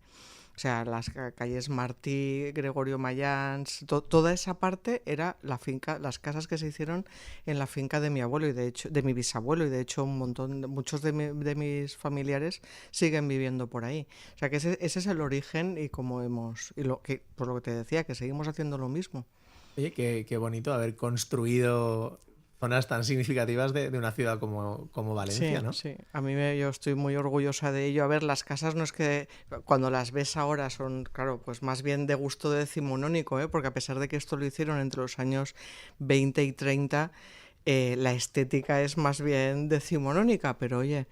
O sea, las calles Martí, Gregorio Mayans, toda esa parte era la finca, las casas que se hicieron en la finca de mi abuelo y de hecho de mi bisabuelo, y de hecho muchos de mis familiares siguen viviendo por ahí. O sea que ese es el origen y por lo que te decía, que seguimos haciendo lo mismo. Oye, qué bonito haber construido zonas tan significativas de una ciudad como Valencia, sí, ¿no? Sí, yo estoy muy orgullosa de ello. A ver, las casas no es que cuando las ves ahora son, claro, pues más bien de gusto decimonónico, porque a pesar de que esto lo hicieron entre los años 20 y 30, la estética es más bien decimonónica, pero oye,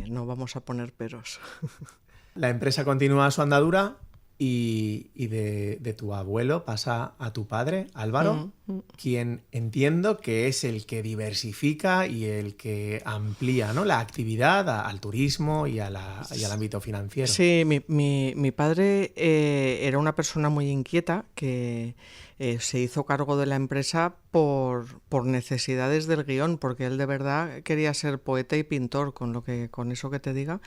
no vamos a poner peros. La empresa continúa su andadura y de tu abuelo pasa a tu padre, Álvaro, quien entiendo que es el que diversifica y el que amplía, ¿no?, la actividad al turismo y al ámbito financiero. Sí, mi padre era una persona muy inquieta que se hizo cargo de la empresa por necesidades del guión, porque él de verdad quería ser poeta y pintor, con eso que te diga.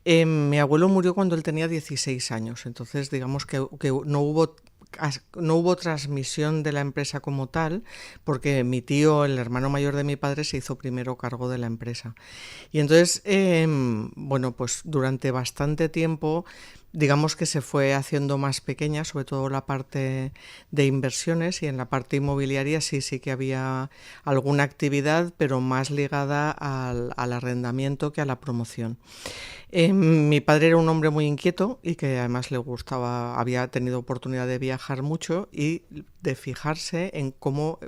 Mi abuelo murió cuando él tenía 16 años, entonces digamos que no hubo transmisión de la empresa como tal, porque mi tío, el hermano mayor de mi padre, se hizo primero cargo de la empresa. Y entonces, bueno, pues durante bastante tiempo, digamos que se fue haciendo más pequeña, sobre todo la parte de inversiones, y en la parte inmobiliaria sí que había alguna actividad, pero más ligada al arrendamiento que a la promoción. Mi padre era un hombre muy inquieto y que además le gustaba, había tenido oportunidad de viajar mucho y de fijarse en cómo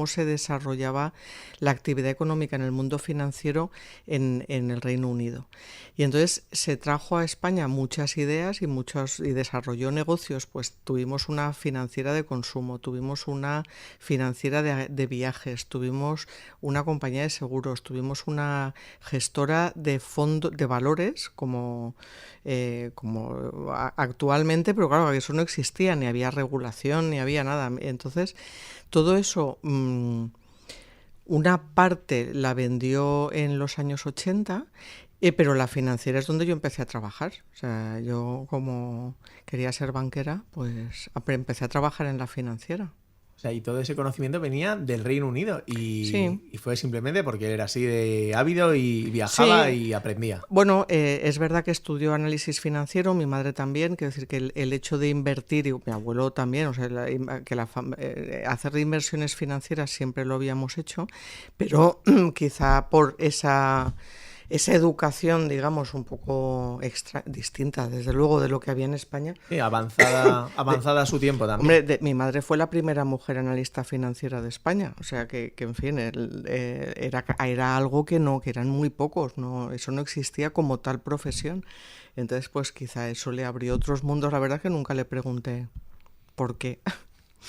se desarrollaba la actividad económica en el mundo financiero en el Reino Unido. Y entonces se trajo a España muchas ideas y desarrolló negocios. Pues tuvimos una financiera de consumo, tuvimos una financiera de viajes, tuvimos una compañía de seguros, tuvimos una gestora de fondos de valores como actualmente, pero claro, eso no existía, ni había regulación, ni había nada. Entonces, todo eso, una parte la vendió en los años 80, pero la financiera es donde yo empecé a trabajar. O sea, yo como quería ser banquera, pues empecé a trabajar en la financiera. O sea, y todo ese conocimiento venía del Reino Unido Sí. y fue simplemente porque él era así de ávido y viajaba y aprendía. Bueno, es verdad que estudió análisis financiero, mi madre también, quiero decir que el hecho de invertir, y mi abuelo también, o sea, hacer inversiones financieras siempre lo habíamos hecho, pero quizá por esa educación, digamos, un poco distinta, desde luego, de lo que había en España. Sí, avanzada a su tiempo también. Hombre, mi madre fue la primera mujer analista financiera de España, o sea que en fin, era algo que eran muy pocos, eso no existía como tal profesión. Entonces, pues quizá eso le abrió otros mundos. La verdad que nunca le pregunté por qué.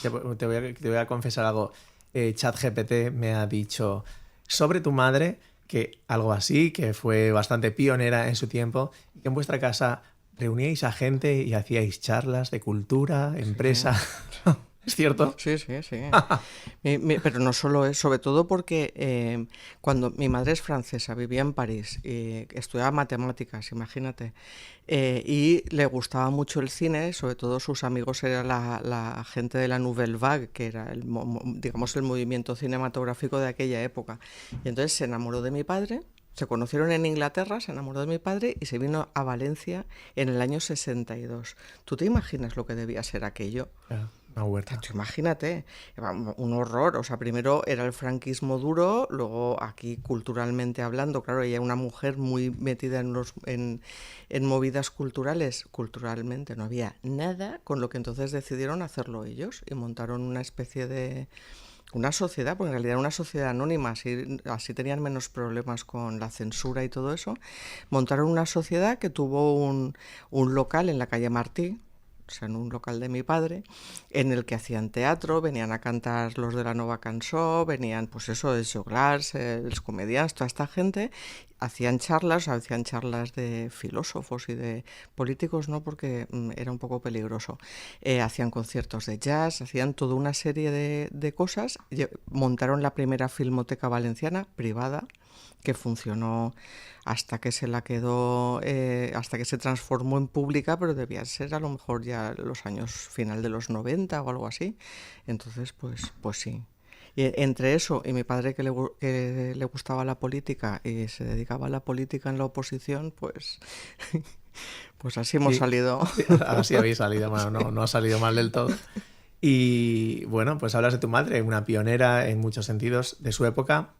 te voy a confesar algo. ChatGPT me ha dicho sobre tu madre que algo así, que fue bastante pionera en su tiempo, y que en vuestra casa reuníais a gente y hacíais charlas de cultura, empresa. Sí. ¿Es cierto? Sí. Pero no solo es, sobre todo porque cuando mi madre es francesa, vivía en París, y estudiaba matemáticas, imagínate, y le gustaba mucho el cine, sobre todo sus amigos eran la gente de la Nouvelle Vague, que era digamos el movimiento cinematográfico de aquella época. Y entonces se enamoró de mi padre. Se conocieron en Inglaterra, se enamoró de mi padre y se vino a Valencia en el año 62. ¿Tú te imaginas lo que debía ser aquello? Una huerta. Tú imagínate, un horror. O sea, primero era el franquismo duro, luego aquí culturalmente hablando, claro, ella era una mujer muy metida en movidas culturales. Culturalmente no había nada, con lo que entonces decidieron hacerlo ellos y montaron una especie de... una sociedad, porque en realidad era una sociedad anónima, así tenían menos problemas con la censura y todo eso. Montaron una sociedad que tuvo un local en la calle Martí, o sea, en un local de mi padre, en el que hacían teatro, venían a cantar los de la Nova Cançó, venían, pues eso, els joglars, els comediants, toda esta gente, hacían charlas de filósofos y de políticos, no, porque era un poco peligroso. Hacían conciertos de jazz, hacían toda una serie de cosas. Montaron la primera filmoteca valenciana privada, que funcionó hasta que se la quedó, hasta que se transformó en pública, pero debía ser a lo mejor ya los años final de los 90 o algo así. Entonces, pues sí. Y entre eso y mi padre que le gustaba la política y se dedicaba a la política en la oposición, pues así hemos salido. Así habéis salido, bueno, no ha salido mal del todo. Y bueno, pues hablas de tu madre, una pionera en muchos sentidos de su época.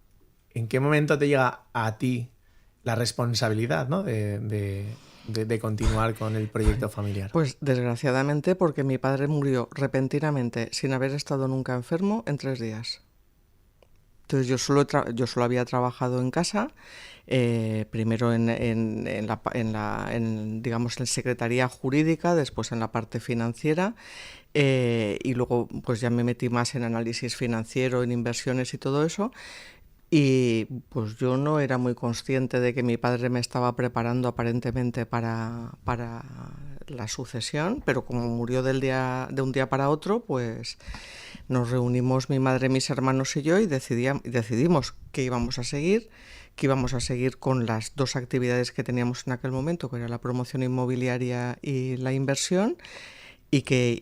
¿En qué momento te llega a ti la responsabilidad, ¿no? de continuar con el proyecto familiar? Pues desgraciadamente porque mi padre murió repentinamente sin haber estado nunca enfermo en 3 días. Entonces yo solo había trabajado en casa, primero digamos, en secretaría jurídica, después en la parte financiera, y luego pues ya me metí más en análisis financiero, en inversiones y todo eso. Y pues yo no era muy consciente de que mi padre me estaba preparando aparentemente para la sucesión, pero como murió de un día para otro, pues nos reunimos mi madre, mis hermanos y yo y decidimos que íbamos a seguir con las 2 actividades que teníamos en aquel momento, que era la promoción inmobiliaria y la inversión, y que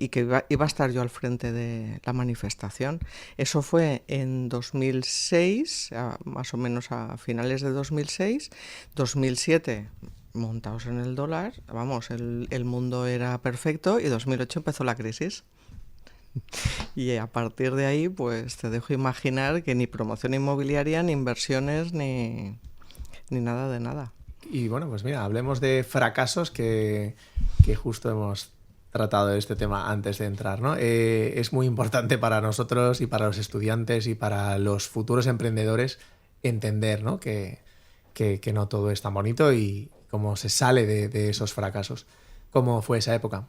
iba a estar yo al frente de la manifestación. Eso fue en 2006, más o menos a finales de 2006. 2007, montados en el dólar, vamos, el mundo era perfecto, y 2008 empezó la crisis. Y a partir de ahí, pues te dejo imaginar que ni promoción inmobiliaria, ni inversiones, ni nada de nada. Y bueno, pues mira, hablemos de fracasos que justo hemos tratado de este tema antes de entrar, ¿no? Es muy importante para nosotros y para los estudiantes y para los futuros emprendedores entender, ¿no? que no todo es tan bonito y cómo se sale de esos fracasos. ¿Cómo fue esa época?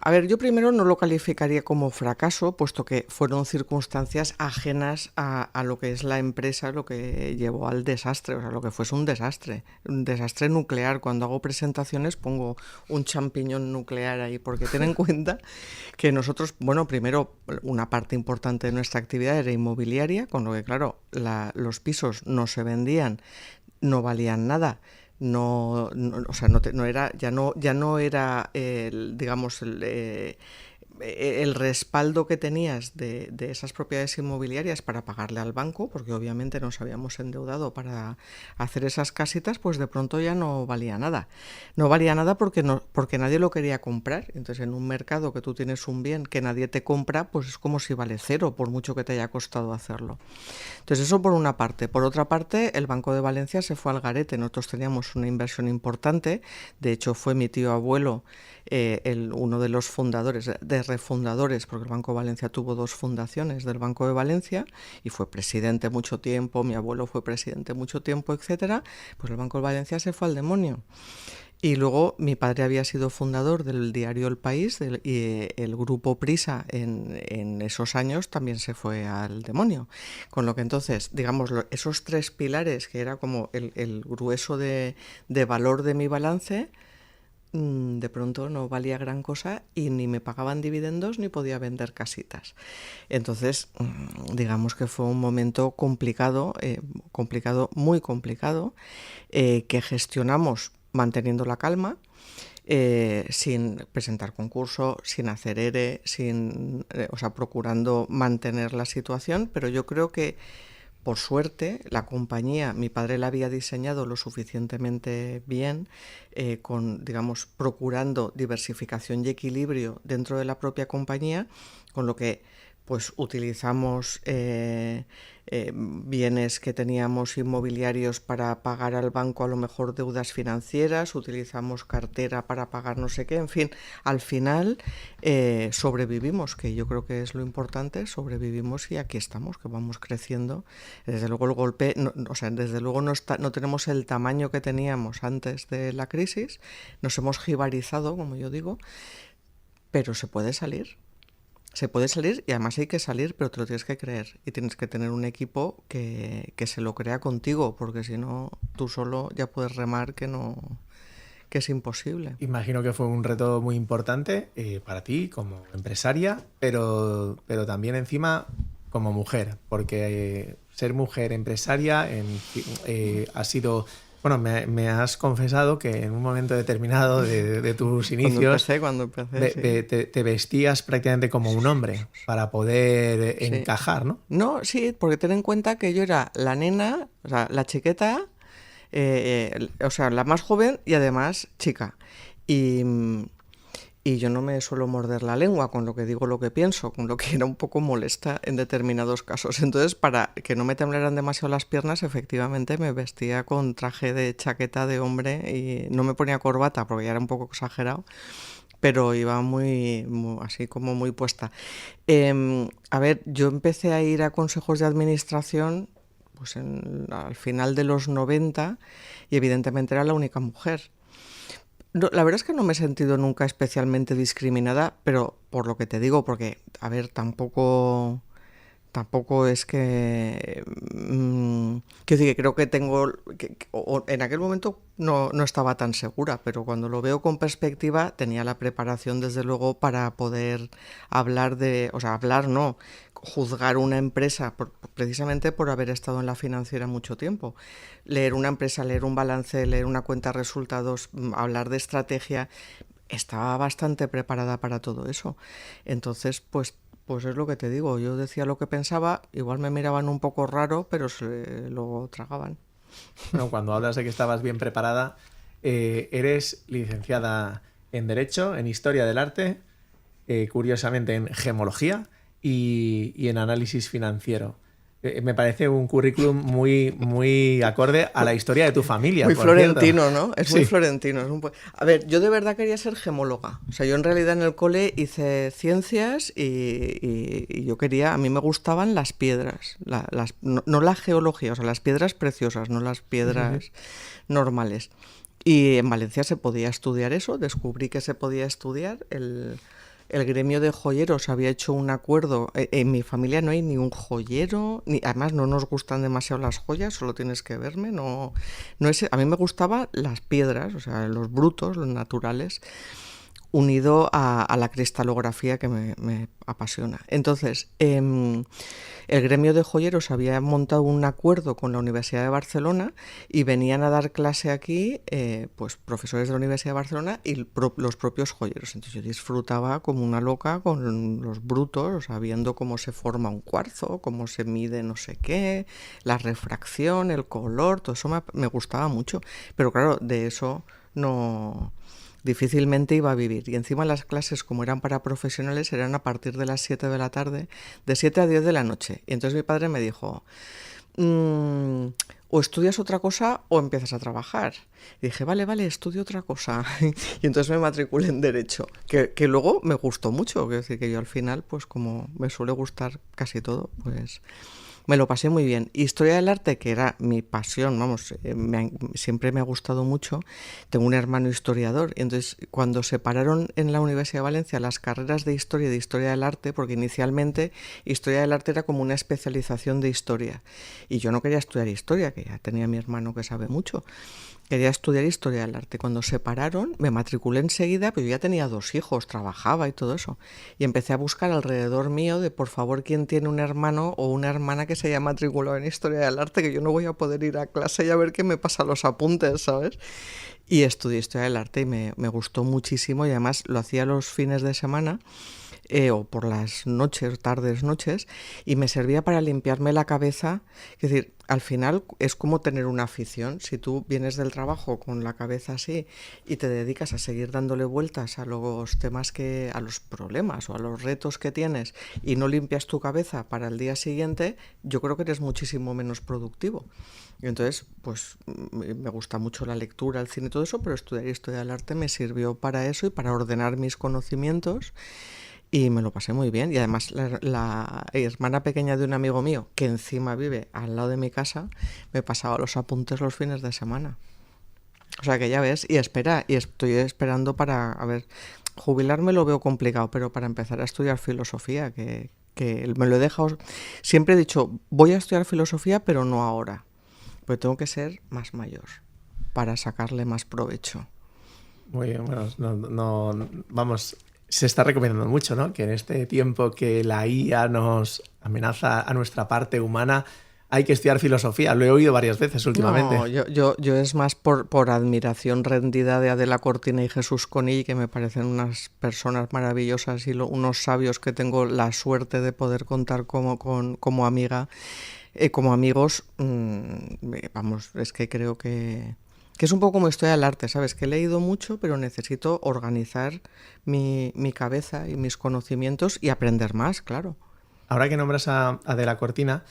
A ver, yo primero no lo calificaría como fracaso, puesto que fueron circunstancias ajenas a lo que es la empresa, lo que llevó al desastre, o sea, lo que fuese un desastre nuclear. Cuando hago presentaciones pongo un champiñón nuclear ahí, porque ten en cuenta que nosotros, bueno, primero una parte importante de nuestra actividad era inmobiliaria, con lo que claro, los pisos no se vendían, no valían nada. O sea, ya no era digamos el respaldo que tenías de esas propiedades inmobiliarias para pagarle al banco, porque obviamente nos habíamos endeudado para hacer esas casitas, pues de pronto ya no valía nada. No valía nada porque nadie lo quería comprar. Entonces, en un mercado que tú tienes un bien que nadie te compra, pues es como si vale cero, por mucho que te haya costado hacerlo. Entonces, eso por una parte. Por otra parte, el Banco de Valencia se fue al garete. Nosotros teníamos una inversión importante. De hecho, fue mi tío abuelo uno de los fundadores, refundadores, porque el Banco de Valencia tuvo 2 fundaciones del Banco de Valencia y fue presidente mucho tiempo, mi abuelo fue presidente mucho tiempo, etcétera. Pues el Banco de Valencia se fue al demonio. Y luego mi padre había sido fundador del diario El País y el grupo Prisa en esos años también se fue al demonio. Con lo que entonces, digamos, esos 3 pilares, que era como el grueso de valor de mi balance, de pronto no valía gran cosa y ni me pagaban dividendos ni podía vender casitas. Entonces, digamos que fue un momento complicado, muy complicado, que gestionamos manteniendo la calma, sin presentar concurso, sin hacer ERE, procurando mantener la situación, pero yo creo que por suerte la compañía, mi padre la había diseñado lo suficientemente bien, procurando diversificación y equilibrio dentro de la propia compañía, con lo que pues utilizamos bienes que teníamos inmobiliarios para pagar al banco a lo mejor deudas financieras, utilizamos cartera para pagar no sé qué, en fin, al final sobrevivimos, que yo creo que es lo importante, sobrevivimos y aquí estamos, que vamos creciendo. Desde luego el golpe, desde luego no tenemos el tamaño que teníamos antes de la crisis, nos hemos jibarizado, como yo digo, pero se puede salir. Se puede salir y además hay que salir, pero te lo tienes que creer y tienes que tener un equipo que se lo crea contigo, porque si no, tú solo ya puedes remar que es imposible. Imagino que fue un reto muy importante para ti como empresaria, pero también encima como mujer, porque ser mujer empresaria ha sido... Bueno, me has confesado que en un momento determinado de tus inicios cuando empecé, sí. te vestías prácticamente como un hombre para poder encajar, ¿no? No, sí, porque ten en cuenta que yo era la nena, o sea, la chiqueta, la más joven y además chica. Y yo no me suelo morder la lengua con lo que digo, lo que pienso, con lo que era un poco molesta en determinados casos. Entonces, para que no me temblaran demasiado las piernas, efectivamente me vestía con traje de chaqueta de hombre y no me ponía corbata porque ya era un poco exagerado, pero iba muy así como muy puesta. Yo empecé a ir a consejos de administración pues al final de los 90 y evidentemente era la única mujer. No, la verdad es que no me he sentido nunca especialmente discriminada, pero por lo que te digo, porque, tampoco es que... creo que tengo... en aquel momento no estaba tan segura, pero cuando lo veo con perspectiva tenía la preparación, desde luego, para poder juzgar una empresa, precisamente por haber estado en la financiera mucho tiempo. Leer una empresa, leer un balance, leer una cuenta de resultados, hablar de estrategia, estaba bastante preparada para todo eso. Entonces, pues es lo que te digo, yo decía lo que pensaba, igual me miraban un poco raro, pero se lo tragaban. Bueno, cuando hablas de que estabas bien preparada, eres licenciada en Derecho, en Historia del Arte, curiosamente en Gemología y en Análisis Financiero. Me parece un currículum muy acorde a la historia de tu familia. Muy por florentino, cierto. ¿no? Es Sí. muy florentino. A ver, yo de verdad quería ser gemóloga. O sea, yo en realidad en el cole hice ciencias y yo quería... A mí me gustaban las piedras. No la geología, o sea, las piedras preciosas, no las piedras normales. Y en Valencia se podía estudiar eso. Descubrí que se podía estudiar el gremio de joyeros había hecho un acuerdo. En mi familia no hay ni un joyero, además no nos gustan demasiado las joyas, solo tienes que verme. A mí me gustaban las piedras, o sea, los brutos, los naturales, unido a la cristalografía que me apasiona. Entonces, el gremio de joyeros había montado un acuerdo con la Universidad de Barcelona y venían a dar clase aquí pues profesores de la Universidad de Barcelona y los propios joyeros. Entonces yo disfrutaba como una loca con los brutos, o sea, viendo cómo se forma un cuarzo, cómo se mide no sé qué, la refracción, el color, todo eso me gustaba mucho. Pero claro, de eso difícilmente iba a vivir. Y encima las clases, como eran para profesionales, eran a partir de las 7 de la tarde, de 7 a 10 de la noche. Y entonces mi padre me dijo, o estudias otra cosa o empiezas a trabajar. Y dije, vale, estudio otra cosa. Y entonces me matriculé en Derecho, que luego me gustó mucho. Quiero decir que yo al final, pues como me suele gustar casi todo, me lo pasé muy bien. Historia del arte, que era mi pasión, vamos, siempre me ha gustado mucho. Tengo un hermano historiador, y entonces cuando separaron en la Universidad de Valencia las carreras de historia y de historia del arte, porque inicialmente historia del arte era como una especialización de historia, y yo no quería estudiar historia, que ya tenía mi hermano que sabe mucho. Quería estudiar historia del arte. Cuando se separaron, me matriculé enseguida, pero yo ya tenía 2 hijos, trabajaba y todo eso. Y empecé a buscar alrededor mío de, por favor, quién tiene un hermano o una hermana que se haya matriculado en historia del arte, que yo no voy a poder ir a clase y a ver qué me pasa los apuntes, ¿sabes? Y estudié historia del arte y me gustó muchísimo, y además lo hacía los fines de semana. O por las noches, tardes, noches, y me servía para limpiarme la cabeza. Es decir, al final es como tener una afición. Si tú vienes del trabajo con la cabeza así y te dedicas a seguir dándole vueltas a los temas a los problemas o a los retos que tienes, y no limpias tu cabeza para el día siguiente, yo creo que eres muchísimo menos productivo. Y entonces, pues me gusta mucho la lectura, el cine y todo eso, pero estudiar historia del arte me sirvió para eso y para ordenar mis conocimientos. Y me lo pasé muy bien. Y además la hermana pequeña de un amigo mío, que encima vive al lado de mi casa, me pasaba los apuntes los fines de semana. O sea que ya ves, y estoy esperando para, a ver, jubilarme lo veo complicado, pero para empezar a estudiar filosofía, que me lo he dejado. Siempre he dicho, voy a estudiar filosofía, pero no ahora, porque tengo que ser más mayor para sacarle más provecho. Muy bien, bueno, vamos, se está recomendando mucho, ¿no? Que en este tiempo que la IA nos amenaza a nuestra parte humana, hay que estudiar filosofía. Lo he oído varias veces últimamente. No, yo es más por admiración rendida de Adela Cortina y Jesús Conill, que me parecen unas personas maravillosas y unos sabios que tengo la suerte de poder contar como amiga, como amigos. Vamos, es que creo que es un poco como historia del arte, ¿sabes? Que he leído mucho, pero necesito organizar mi cabeza y mis conocimientos y aprender más, claro. Ahora que nombras a Adela Cortina,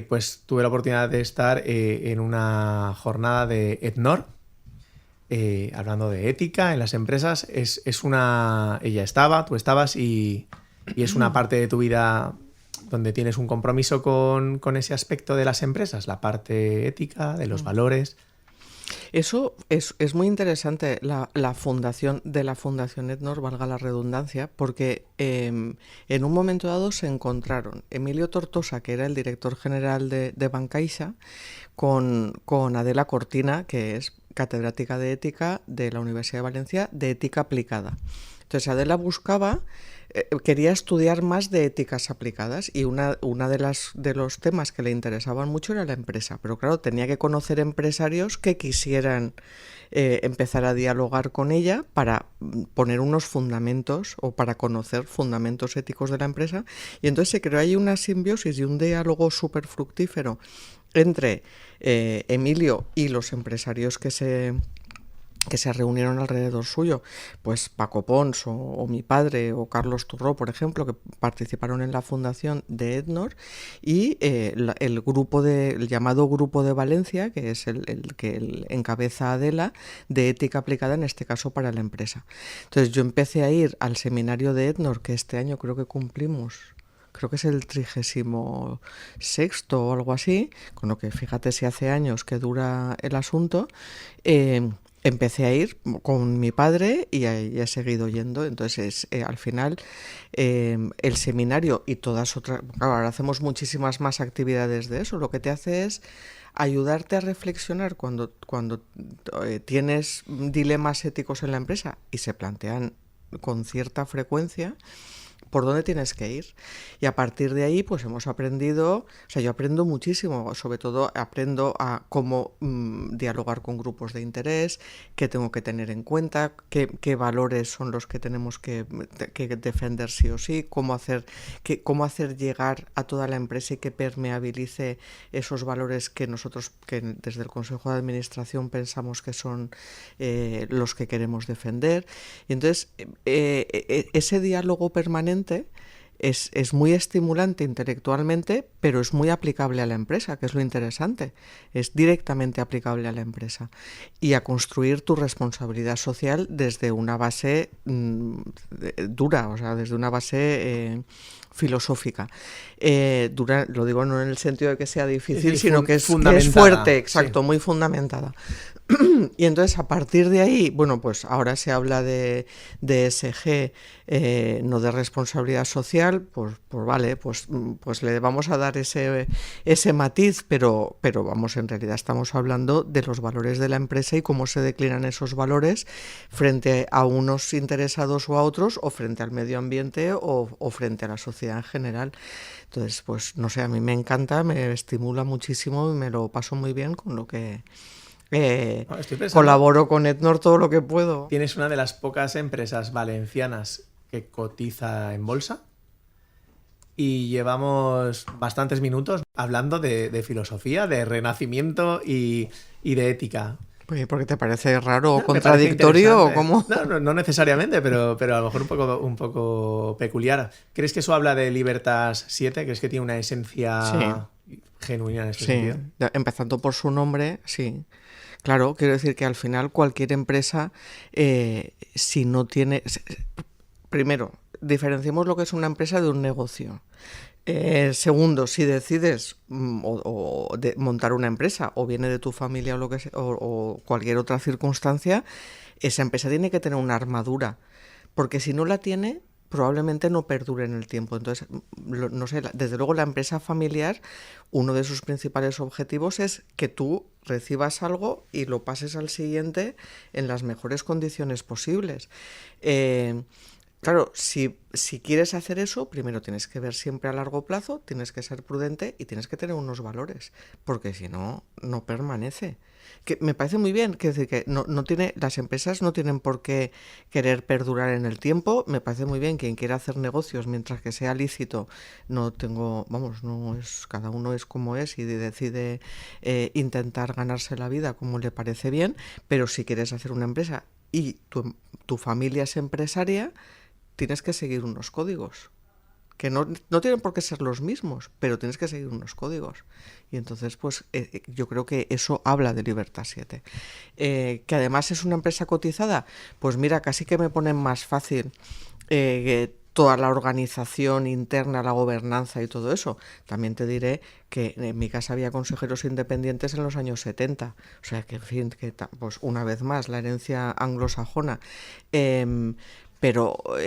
pues tuve la oportunidad de estar en una jornada de EdNor, hablando de ética en las empresas. Ella estaba, tú estabas, y es una parte de tu vida donde tienes un compromiso con ese aspecto de las empresas, la parte ética, de los valores. Eso es muy interesante, la fundación EdNor, valga la redundancia, porque en un momento dado se encontraron Emilio Tortosa, que era el director general de Bancaixa, con Adela Cortina, que es catedrática de ética de la Universidad de Valencia, de ética aplicada. Entonces Adela quería estudiar más de éticas aplicadas, y una de los temas que le interesaban mucho era la empresa, pero claro, tenía que conocer empresarios que quisieran empezar a dialogar con ella para poner unos fundamentos o para conocer fundamentos éticos de la empresa, y entonces se creó ahí una simbiosis y un diálogo súper fructífero entre Emilio y los empresarios que se reunieron alrededor suyo, pues Paco Pons o mi padre o Carlos Turró, por ejemplo, que participaron en la fundación de EdNor, y el llamado Grupo de Valencia, que es el que encabeza Adela, de ética aplicada, en este caso para la empresa. Entonces yo empecé a ir al seminario de EdNor, que este año creo que cumplimos, creo que es el 36º o algo así, con lo que fíjate si hace años que dura el asunto. Empecé a ir con mi padre y he seguido yendo. Entonces, al final, el seminario y todas otras... Claro, ahora hacemos muchísimas más actividades de eso. Lo que te hace es ayudarte a reflexionar cuando tienes dilemas éticos en la empresa y se plantean con cierta frecuencia, por dónde tienes que ir. Y a partir de ahí, pues hemos aprendido, o sea, yo aprendo muchísimo, sobre todo aprendo a cómo dialogar con grupos de interés, qué tengo que tener en cuenta, qué valores son los que tenemos que defender sí o sí, cómo hacer llegar a toda la empresa y que permeabilice esos valores que nosotros, que desde el Consejo de Administración pensamos que son los que queremos defender. Y entonces, ese diálogo permanente es muy estimulante intelectualmente, pero es muy aplicable a la empresa, que es lo interesante. Es directamente aplicable a la empresa y a construir tu responsabilidad social desde una base dura, o sea, desde una base filosófica. Dura, lo digo no en el sentido de que sea difícil, sí, sino que es fundamentada, fuerte, exacto, sí. muy fundamentada. Y entonces a partir de ahí, bueno, pues ahora se habla de ESG, no de responsabilidad social, pues vale, pues le vamos a dar ese matiz, pero vamos, en realidad estamos hablando de los valores de la empresa y cómo se declinan esos valores frente a unos interesados o a otros, o frente al medio ambiente o frente a la sociedad en general. Entonces, pues no sé, a mí me encanta, me estimula muchísimo y me lo paso muy bien con lo que... Estoy pensando, colaboro con Ednor todo lo que puedo. tienes una de las pocas empresas valencianas que cotiza en bolsa y llevamos bastantes minutos hablando de filosofía, de renacimiento y de ética. ¿Por qué te parece raro o Me parece contradictorio o interesante. cómo? No necesariamente, pero a lo mejor un poco peculiar. ¿Crees que eso habla de Libertas 7? ¿Crees que tiene una esencia genuina en este sentido? Empezando por su nombre, sí. Claro, quiero decir que al final cualquier empresa, si no tiene... Primero, diferenciemos lo que es una empresa de un negocio. Segundo, si decides montar una empresa o viene de tu familia o, lo que sea, o cualquier otra circunstancia, esa empresa tiene que tener una armadura, porque si no la tiene, probablemente no perdure en el tiempo. Entonces, no sé, desde luego la empresa familiar, uno de sus principales objetivos es que tú recibas algo y lo pases al siguiente en las mejores condiciones posibles. Claro, si quieres hacer eso, primero tienes que ver siempre a largo plazo, tienes que ser prudente y tienes que tener unos valores, porque si no, no permanece. Que me parece muy bien, que decir que no tiene, las empresas no tienen por qué querer perdurar en el tiempo. Me parece muy bien quien quiera hacer negocios mientras que sea lícito. No es, cada uno es como es y decide intentar ganarse la vida como le parece bien, pero si quieres hacer una empresa y tu familia es empresaria, tienes que seguir unos códigos, que no tienen por qué ser los mismos, pero tienes que seguir unos códigos. Y entonces, pues yo creo que eso habla de Libertas 7. Que además es una empresa cotizada, pues mira, casi que me ponen más fácil toda la organización interna, la gobernanza y todo eso. También te diré que en mi casa había consejeros independientes en los años 70. O sea que, en fin, pues una vez más, la herencia anglosajona. Pero yo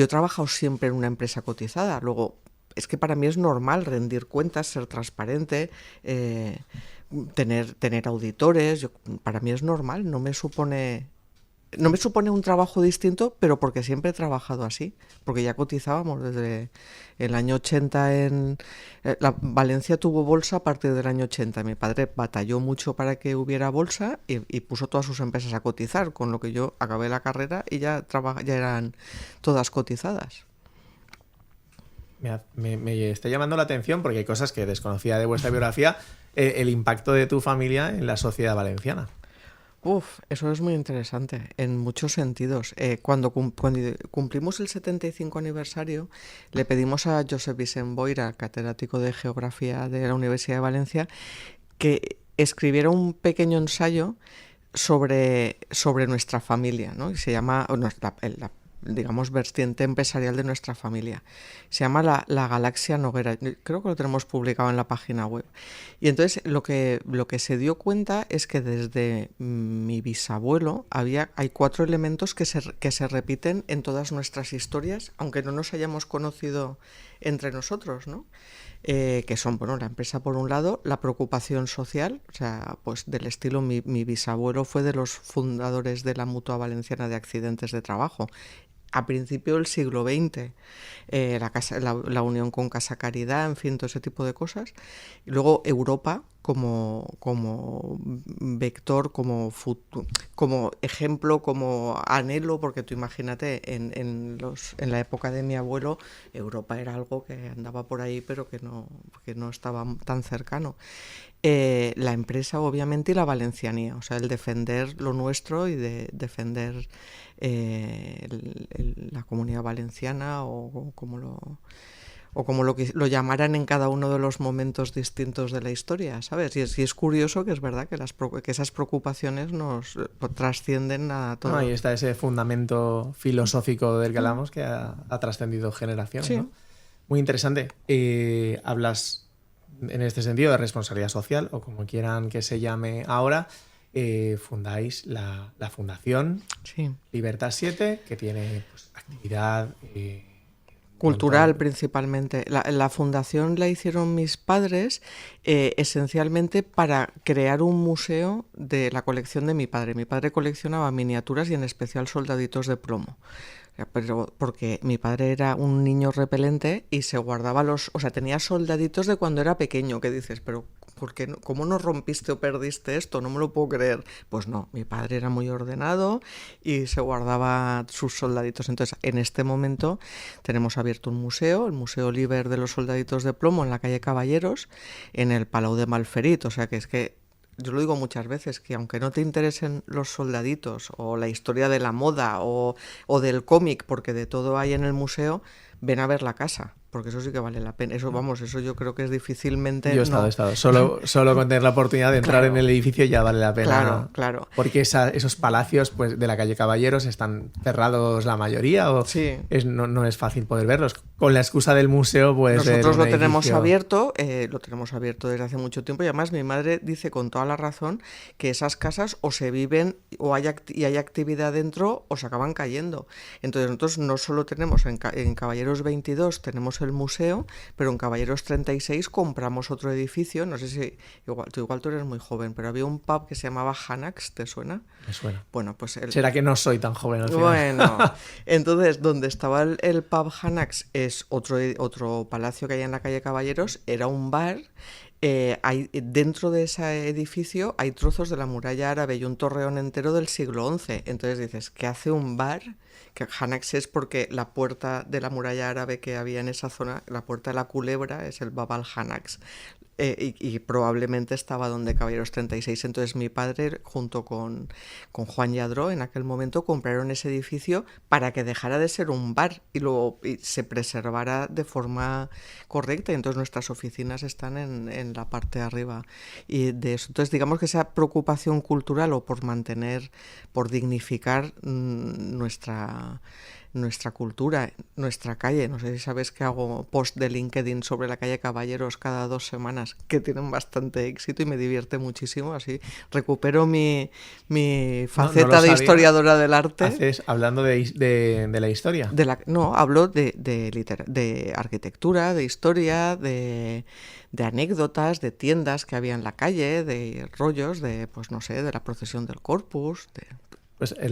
he trabajado siempre en una empresa cotizada. Luego, es que para mí es normal rendir cuentas, ser transparente, tener auditores. Para mí es normal, no me supone un trabajo distinto, pero porque siempre he trabajado así, porque ya cotizábamos desde el año 80 Valencia tuvo bolsa a partir del año 80. Mi padre batalló mucho para que hubiera bolsa y puso todas sus empresas a cotizar, con lo que yo acabé la carrera y ya eran todas cotizadas. Me está llamando la atención porque hay cosas que desconocía de vuestra biografía, el impacto de tu familia en la sociedad valenciana. Eso es muy interesante en muchos sentidos. Cuando cumplimos el 75 aniversario, le pedimos a Josep Vicent Boira, catedrático de Geografía de la Universidad de Valencia, que escribiera un pequeño ensayo sobre nuestra familia, ¿no? Y se llama, digamos, vertiente empresarial de nuestra familia. Se llama la Galaxia Noguera. Creo que lo tenemos publicado en la página web. Y entonces lo que se dio cuenta es que desde mi bisabuelo hay 4 elementos que se repiten en todas nuestras historias, aunque no nos hayamos conocido entre nosotros, ¿no? Que son, bueno, la empresa por un lado, la preocupación social, o sea, pues del estilo, mi bisabuelo fue de los fundadores de la Mutua Valenciana de Accidentes de Trabajo, a principio del siglo XX, la unión con Casa Caridad, en fin, todo ese tipo de cosas. Y luego Europa, como vector, como ejemplo, como anhelo, porque tú imagínate, en la época de mi abuelo, Europa era algo que andaba por ahí, pero que no estaba tan cercano. La empresa, obviamente, y la valencianía, o sea, el defender lo nuestro y de defender la comunidad valenciana o como lo llamaran en cada uno de los momentos distintos de la historia, ¿sabes? Y es curioso que es verdad que esas preocupaciones nos trascienden a todo. No, ahí está ese fundamento filosófico del que hablamos que ha trascendido generaciones, Sí. ¿no? Muy interesante. Hablas en este sentido de responsabilidad social, o como quieran que se llame ahora. Fundáis la fundación Sí. Libertad 7, que tiene pues, actividad Cultural principalmente. La fundación la hicieron mis padres esencialmente para crear un museo de la colección de mi padre. Mi padre coleccionaba miniaturas y en especial soldaditos de plomo. Pero porque mi padre era un niño repelente y se guardaba tenía soldaditos de cuando era pequeño, que dices, pero ¿cómo no rompiste o perdiste esto? No me lo puedo creer. Pues no, mi padre era muy ordenado y se guardaba sus soldaditos. Entonces, en este momento tenemos abierto un museo, el Museo Liber de los Soldaditos de Plomo en la calle Caballeros, en el Palau de Malferit. O sea que es que yo lo digo muchas veces, que aunque no te interesen los soldaditos o la historia de la moda o del cómic, porque de todo hay en el museo, ven a ver la casa, porque eso sí que vale la pena. Eso yo creo que es difícilmente... Yo he estado. Solo con tener la oportunidad de entrar en el edificio ya vale la pena. Claro. Porque esos palacios pues, de la calle Caballeros están cerrados la mayoría o sí. No es fácil poder verlos. Con la excusa del museo, pues... Nosotros lo tenemos abierto desde hace mucho tiempo y además mi madre dice con toda la razón que esas casas o se viven o hay actividad dentro o se acaban cayendo. Entonces nosotros no solo tenemos en Caballeros 22 tenemos el museo, pero en Caballeros 36 compramos otro edificio, no sé si, igual tú eres muy joven, pero había un pub que se llamaba Hanax, ¿te suena? Me suena. Bueno, pues ¿Será que no soy tan joven al final? Bueno, entonces donde estaba el pub Hanax es otro palacio que hay en la calle Caballeros, era un bar. Dentro de ese edificio hay trozos de la muralla árabe y un torreón entero del siglo XI. Entonces dices, ¿qué hace un bar? Que Hanax es porque la puerta de la muralla árabe que había en esa zona, la puerta de la culebra, es el Bab al-Hanax. Y probablemente estaba donde Caballeros 36. Entonces mi padre, junto con Juan Lladró, en aquel momento compraron ese edificio para que dejara de ser un bar y se preservara de forma correcta. Entonces nuestras oficinas están en la parte de arriba y de eso. Entonces digamos que esa preocupación cultural o por mantener, por dignificar nuestra cultura, nuestra calle. No sé si sabes que hago post de LinkedIn sobre la calle Caballeros cada 2 semanas, que tienen bastante éxito y me divierte muchísimo. Así recupero mi faceta de historiadora del arte. Hablando de la historia. Hablo de arquitectura, de historia, de anécdotas, de tiendas que había en la calle, de rollos, de la procesión del Corpus, de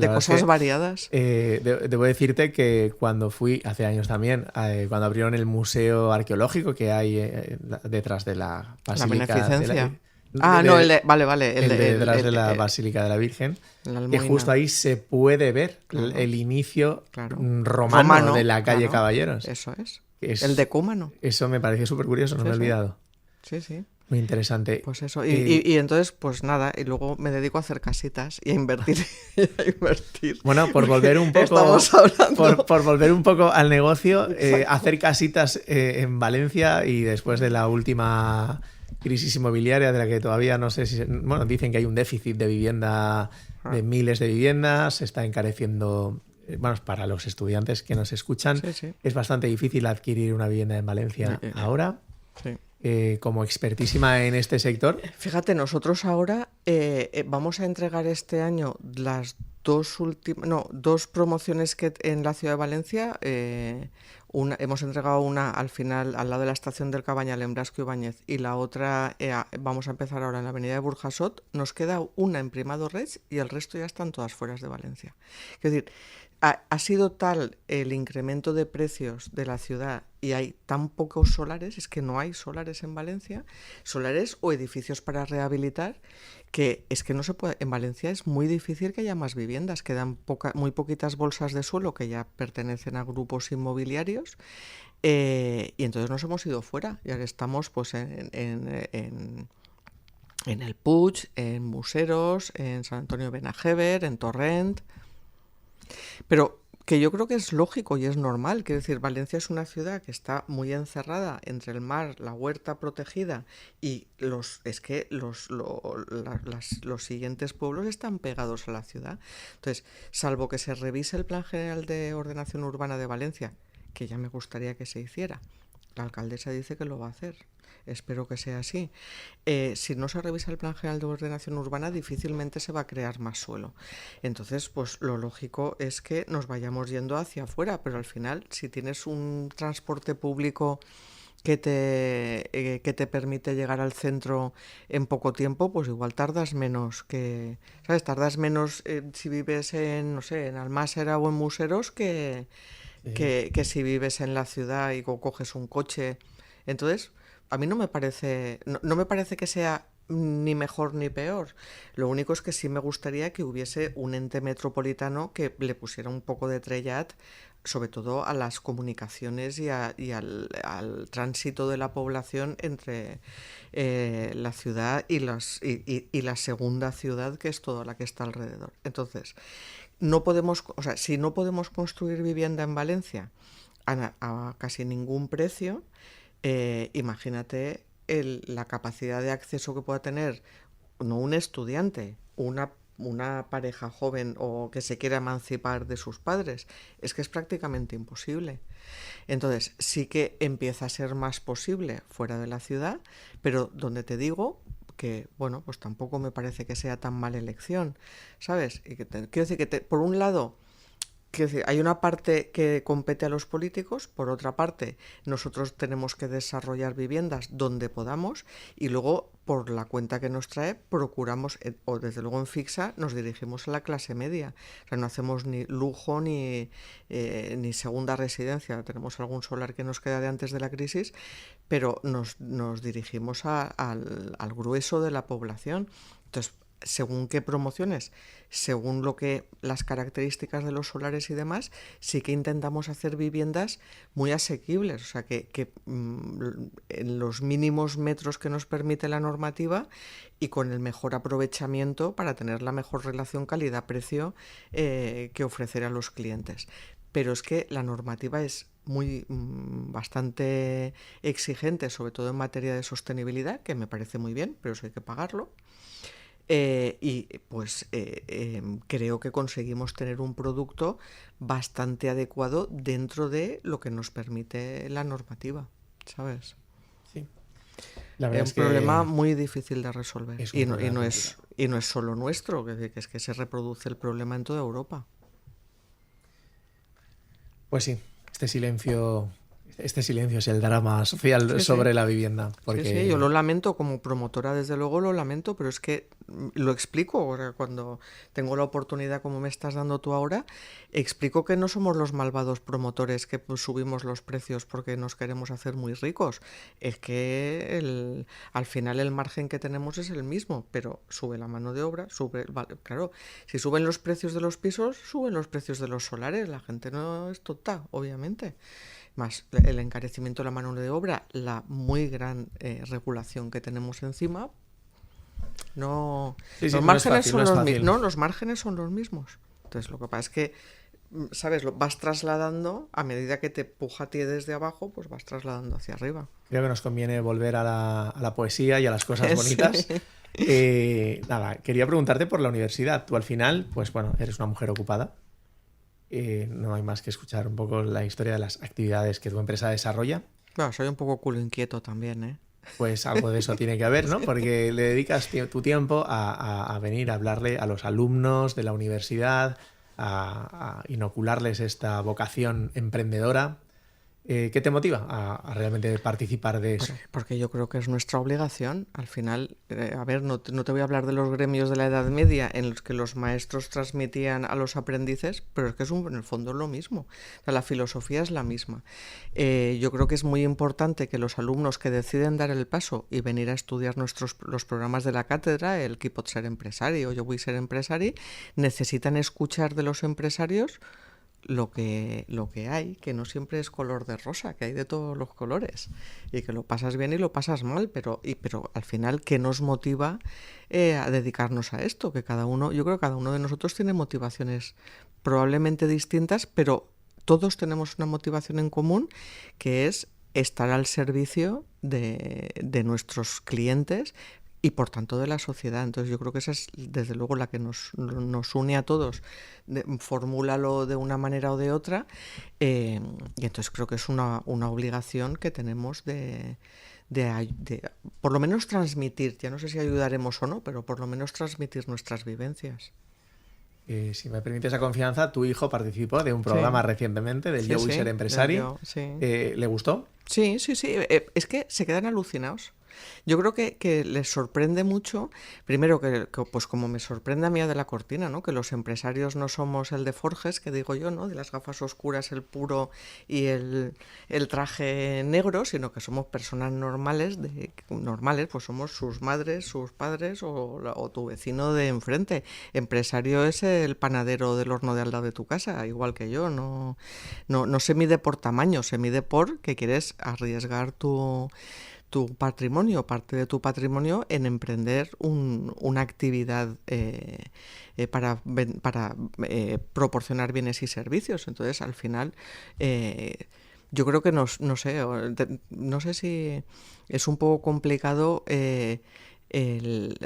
cosas variadas. Debo decirte que cuando fui, hace años también, cuando abrieron el museo arqueológico que hay detrás de la Basílica... La Beneficencia. Detrás de la Basílica de la Virgen, que justo ahí se puede ver el inicio romano de la calle Caballeros. Eso es. El decúmano. Eso me parece súper curioso, no me he olvidado. Sí. Muy interesante. Pues eso, y entonces, pues nada, y luego me dedico a hacer casitas y a invertir. Bueno, por volver un poco, por volver un poco al negocio, hacer casitas en Valencia y después de la última crisis inmobiliaria de la que todavía no sé si... Bueno, dicen que hay un déficit de vivienda, de miles de viviendas, se está encareciendo... Bueno, para los estudiantes que nos escuchan, es bastante difícil adquirir una vivienda en Valencia ahora. Sí. Como expertísima en este sector. Fíjate, nosotros ahora vamos a entregar este año las dos promociones que en la ciudad de Valencia. Hemos entregado una al final al lado de la estación del Cabañal en Blasco Ibáñez y la otra vamos a empezar ahora en la avenida de Burjasot. Nos queda una en Primado Reig y el resto ya están todas fuera de Valencia. Es decir, ha sido tal el incremento de precios de la ciudad y hay tan pocos solares, es que no hay solares en Valencia, solares o edificios para rehabilitar, que es que no se puede. En Valencia es muy difícil que haya más viviendas, quedan muy poquitas bolsas de suelo que ya pertenecen a grupos inmobiliarios, y entonces nos hemos ido fuera y ahora estamos pues en el Puig, en Museros, en Sant Antonio Benajever, en Torrent. Pero que yo creo que es lógico y es normal. Quiero decir, Valencia es una ciudad que está muy encerrada entre el mar, la huerta protegida y los siguientes pueblos están pegados a la ciudad. Entonces, salvo que se revise el Plan General de Ordenación Urbana de Valencia, que ya me gustaría que se hiciera, la alcaldesa dice que lo va a hacer. Espero que sea así. Si no se revisa el Plan General de Ordenación Urbana, difícilmente se va a crear más suelo. Entonces, pues lo lógico es que nos vayamos yendo hacia afuera, pero al final, si tienes un transporte público que te permite llegar al centro en poco tiempo, pues igual tardas menos que, ¿sabes? Tardas menos si vives en, no sé, en Almásera o en Museros que si vives en la ciudad y coges un coche. Entonces, a mí no me parece que sea ni mejor ni peor. Lo único es que sí me gustaría que hubiese un ente metropolitano que le pusiera un poco de trellat, sobre todo a las comunicaciones y al tránsito de la población entre la ciudad y la segunda ciudad, que es toda la que está alrededor. Entonces, si no podemos construir vivienda en Valencia a casi ningún precio, imagínate la capacidad de acceso que pueda tener no un estudiante, una pareja joven o que se quiera emancipar de sus padres. Es que es prácticamente imposible. Entonces, sí que empieza a ser más posible fuera de la ciudad, pero donde te digo que, bueno, pues tampoco me parece que sea tan mala elección, ¿sabes? Y quiero decir que por un lado, hay una parte que compete a los políticos, por otra parte nosotros tenemos que desarrollar viviendas donde podamos y luego por la cuenta que nos trae procuramos, o desde luego en Fixa nos dirigimos a la clase media, o sea, no hacemos ni lujo ni segunda residencia, tenemos algún solar que nos queda de antes de la crisis, pero nos dirigimos al grueso de la población. Entonces, según qué promociones, según las características de los solares y demás, sí que intentamos hacer viviendas muy asequibles, o sea, que en los mínimos metros que nos permite la normativa y con el mejor aprovechamiento para tener la mejor relación calidad-precio que ofrecer a los clientes. Pero es que la normativa es bastante exigente, sobre todo en materia de sostenibilidad, que me parece muy bien, pero eso hay que pagarlo. Creo que conseguimos tener un producto bastante adecuado dentro de lo que nos permite la normativa, ¿sabes? Sí. La verdad es un problema muy difícil de resolver y no es solo nuestro, que es que se reproduce el problema en toda Europa. Pues sí, este silencio es el drama social sobre la vivienda. Porque... Sí, yo lo lamento como promotora, desde luego lo lamento, pero es que lo explico ahora cuando tengo la oportunidad, como me estás dando tú ahora, explico que no somos los malvados promotores que subimos los precios porque nos queremos hacer muy ricos. Es que al final el margen que tenemos es el mismo, pero sube la mano de obra, claro, si suben los precios de los pisos, suben los precios de los solares, la gente no es tonta, obviamente. Más el encarecimiento de la mano de obra, la muy gran regulación que tenemos encima. Los márgenes son los mismos. Entonces lo que pasa es que, ¿sabes? Lo vas trasladando a medida que te puja a ti desde abajo, pues vas trasladando hacia arriba. Creo que nos conviene volver a la poesía y a las cosas bonitas. Sí. Quería preguntarte por la universidad. Tú al final, pues bueno, eres una mujer ocupada. No hay más que escuchar un poco la historia de las actividades que tu empresa desarrolla. Claro, soy un poco culo inquieto también, ¿eh? Pues algo de eso tiene que haber, ¿no? Porque le dedicas tu tiempo a venir a hablarle a los alumnos de la universidad, a inocularles esta vocación emprendedora. ¿Qué te motiva a realmente participar de eso? Porque yo creo que es nuestra obligación. Al final, a ver, no te voy a hablar de los gremios de la Edad Media en los que los maestros transmitían a los aprendices, pero es que en el fondo es lo mismo. O sea, la filosofía es la misma. Yo creo que es muy importante que los alumnos que deciden dar el paso y venir a estudiar los programas de la cátedra, el Qui pot ser empresari o Yo vull ser empresari, necesitan escuchar de los empresarios lo que hay, que no siempre es color de rosa, que hay de todos los colores y que lo pasas bien y lo pasas mal, pero al final, ¿qué nos motiva a dedicarnos a esto? Que yo creo que cada uno de nosotros tiene motivaciones probablemente distintas, pero todos tenemos una motivación en común, que es estar al servicio de nuestros clientes y por tanto de la sociedad. Entonces yo creo que esa es desde luego la que nos une a todos. Formúlalo de una manera o de otra, y entonces creo que es una obligación que tenemos de por lo menos transmitir, ya no sé si ayudaremos o no, pero por lo menos transmitir nuestras vivencias. Si me permite esa confianza, tu hijo participó de un programa recientemente del Yo vull ser empresari. ¿Le gustó? Sí. Es que se quedan alucinados. Yo creo que les sorprende mucho, primero que pues como me sorprende a mí de la cortina, ¿no? Que los empresarios no somos el de Forges, que digo yo, ¿no? De las gafas oscuras, el puro y el traje negro, sino que somos personas normales, pues somos sus madres, sus padres o tu vecino de enfrente. Empresario es el panadero del horno de al lado de tu casa, igual que yo. No se mide por tamaño, se mide por que quieres arriesgar tu patrimonio, parte de tu patrimonio, en emprender una actividad para proporcionar bienes y servicios. Entonces, al final, yo creo que no sé si es un poco complicado el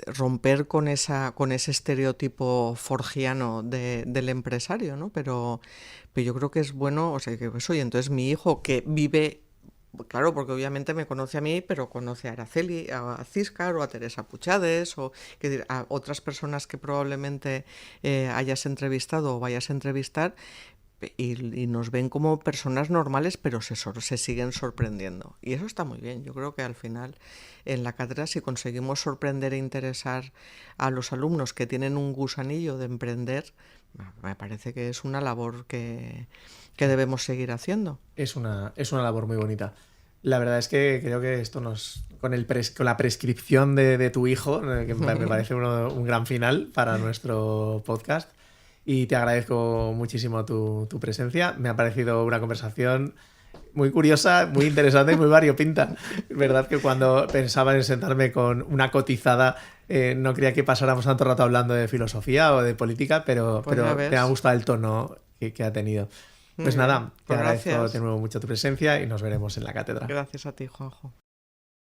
romper con ese estereotipo forgiano del empresario, ¿no? Pero yo creo que es bueno, o sea, que pues, oye, entonces mi hijo que vive. Claro, porque obviamente me conoce a mí, pero conoce a Araceli, a Císcar o a Teresa Puchades o a otras personas que probablemente hayas entrevistado o vayas a entrevistar y nos ven como personas normales, pero se siguen sorprendiendo. Y eso está muy bien. Yo creo que al final en la cátedra, si conseguimos sorprender e interesar a los alumnos que tienen un gusanillo de emprender, me parece que es una labor que debemos seguir haciendo. Es una labor muy bonita. La verdad es que creo que esto con la prescripción de tu hijo, que me parece un gran final para nuestro podcast, y te agradezco muchísimo tu presencia. Me ha parecido una conversación muy curiosa, muy interesante y muy variopinta. Es verdad que cuando pensaba en sentarme con una cotizada no creía que pasáramos tanto rato hablando de filosofía o de política, pero me ha gustado el tono que ha tenido. Pues nada, te agradezco de nuevo mucho tu presencia y nos veremos en la cátedra. Gracias a ti, Juanjo.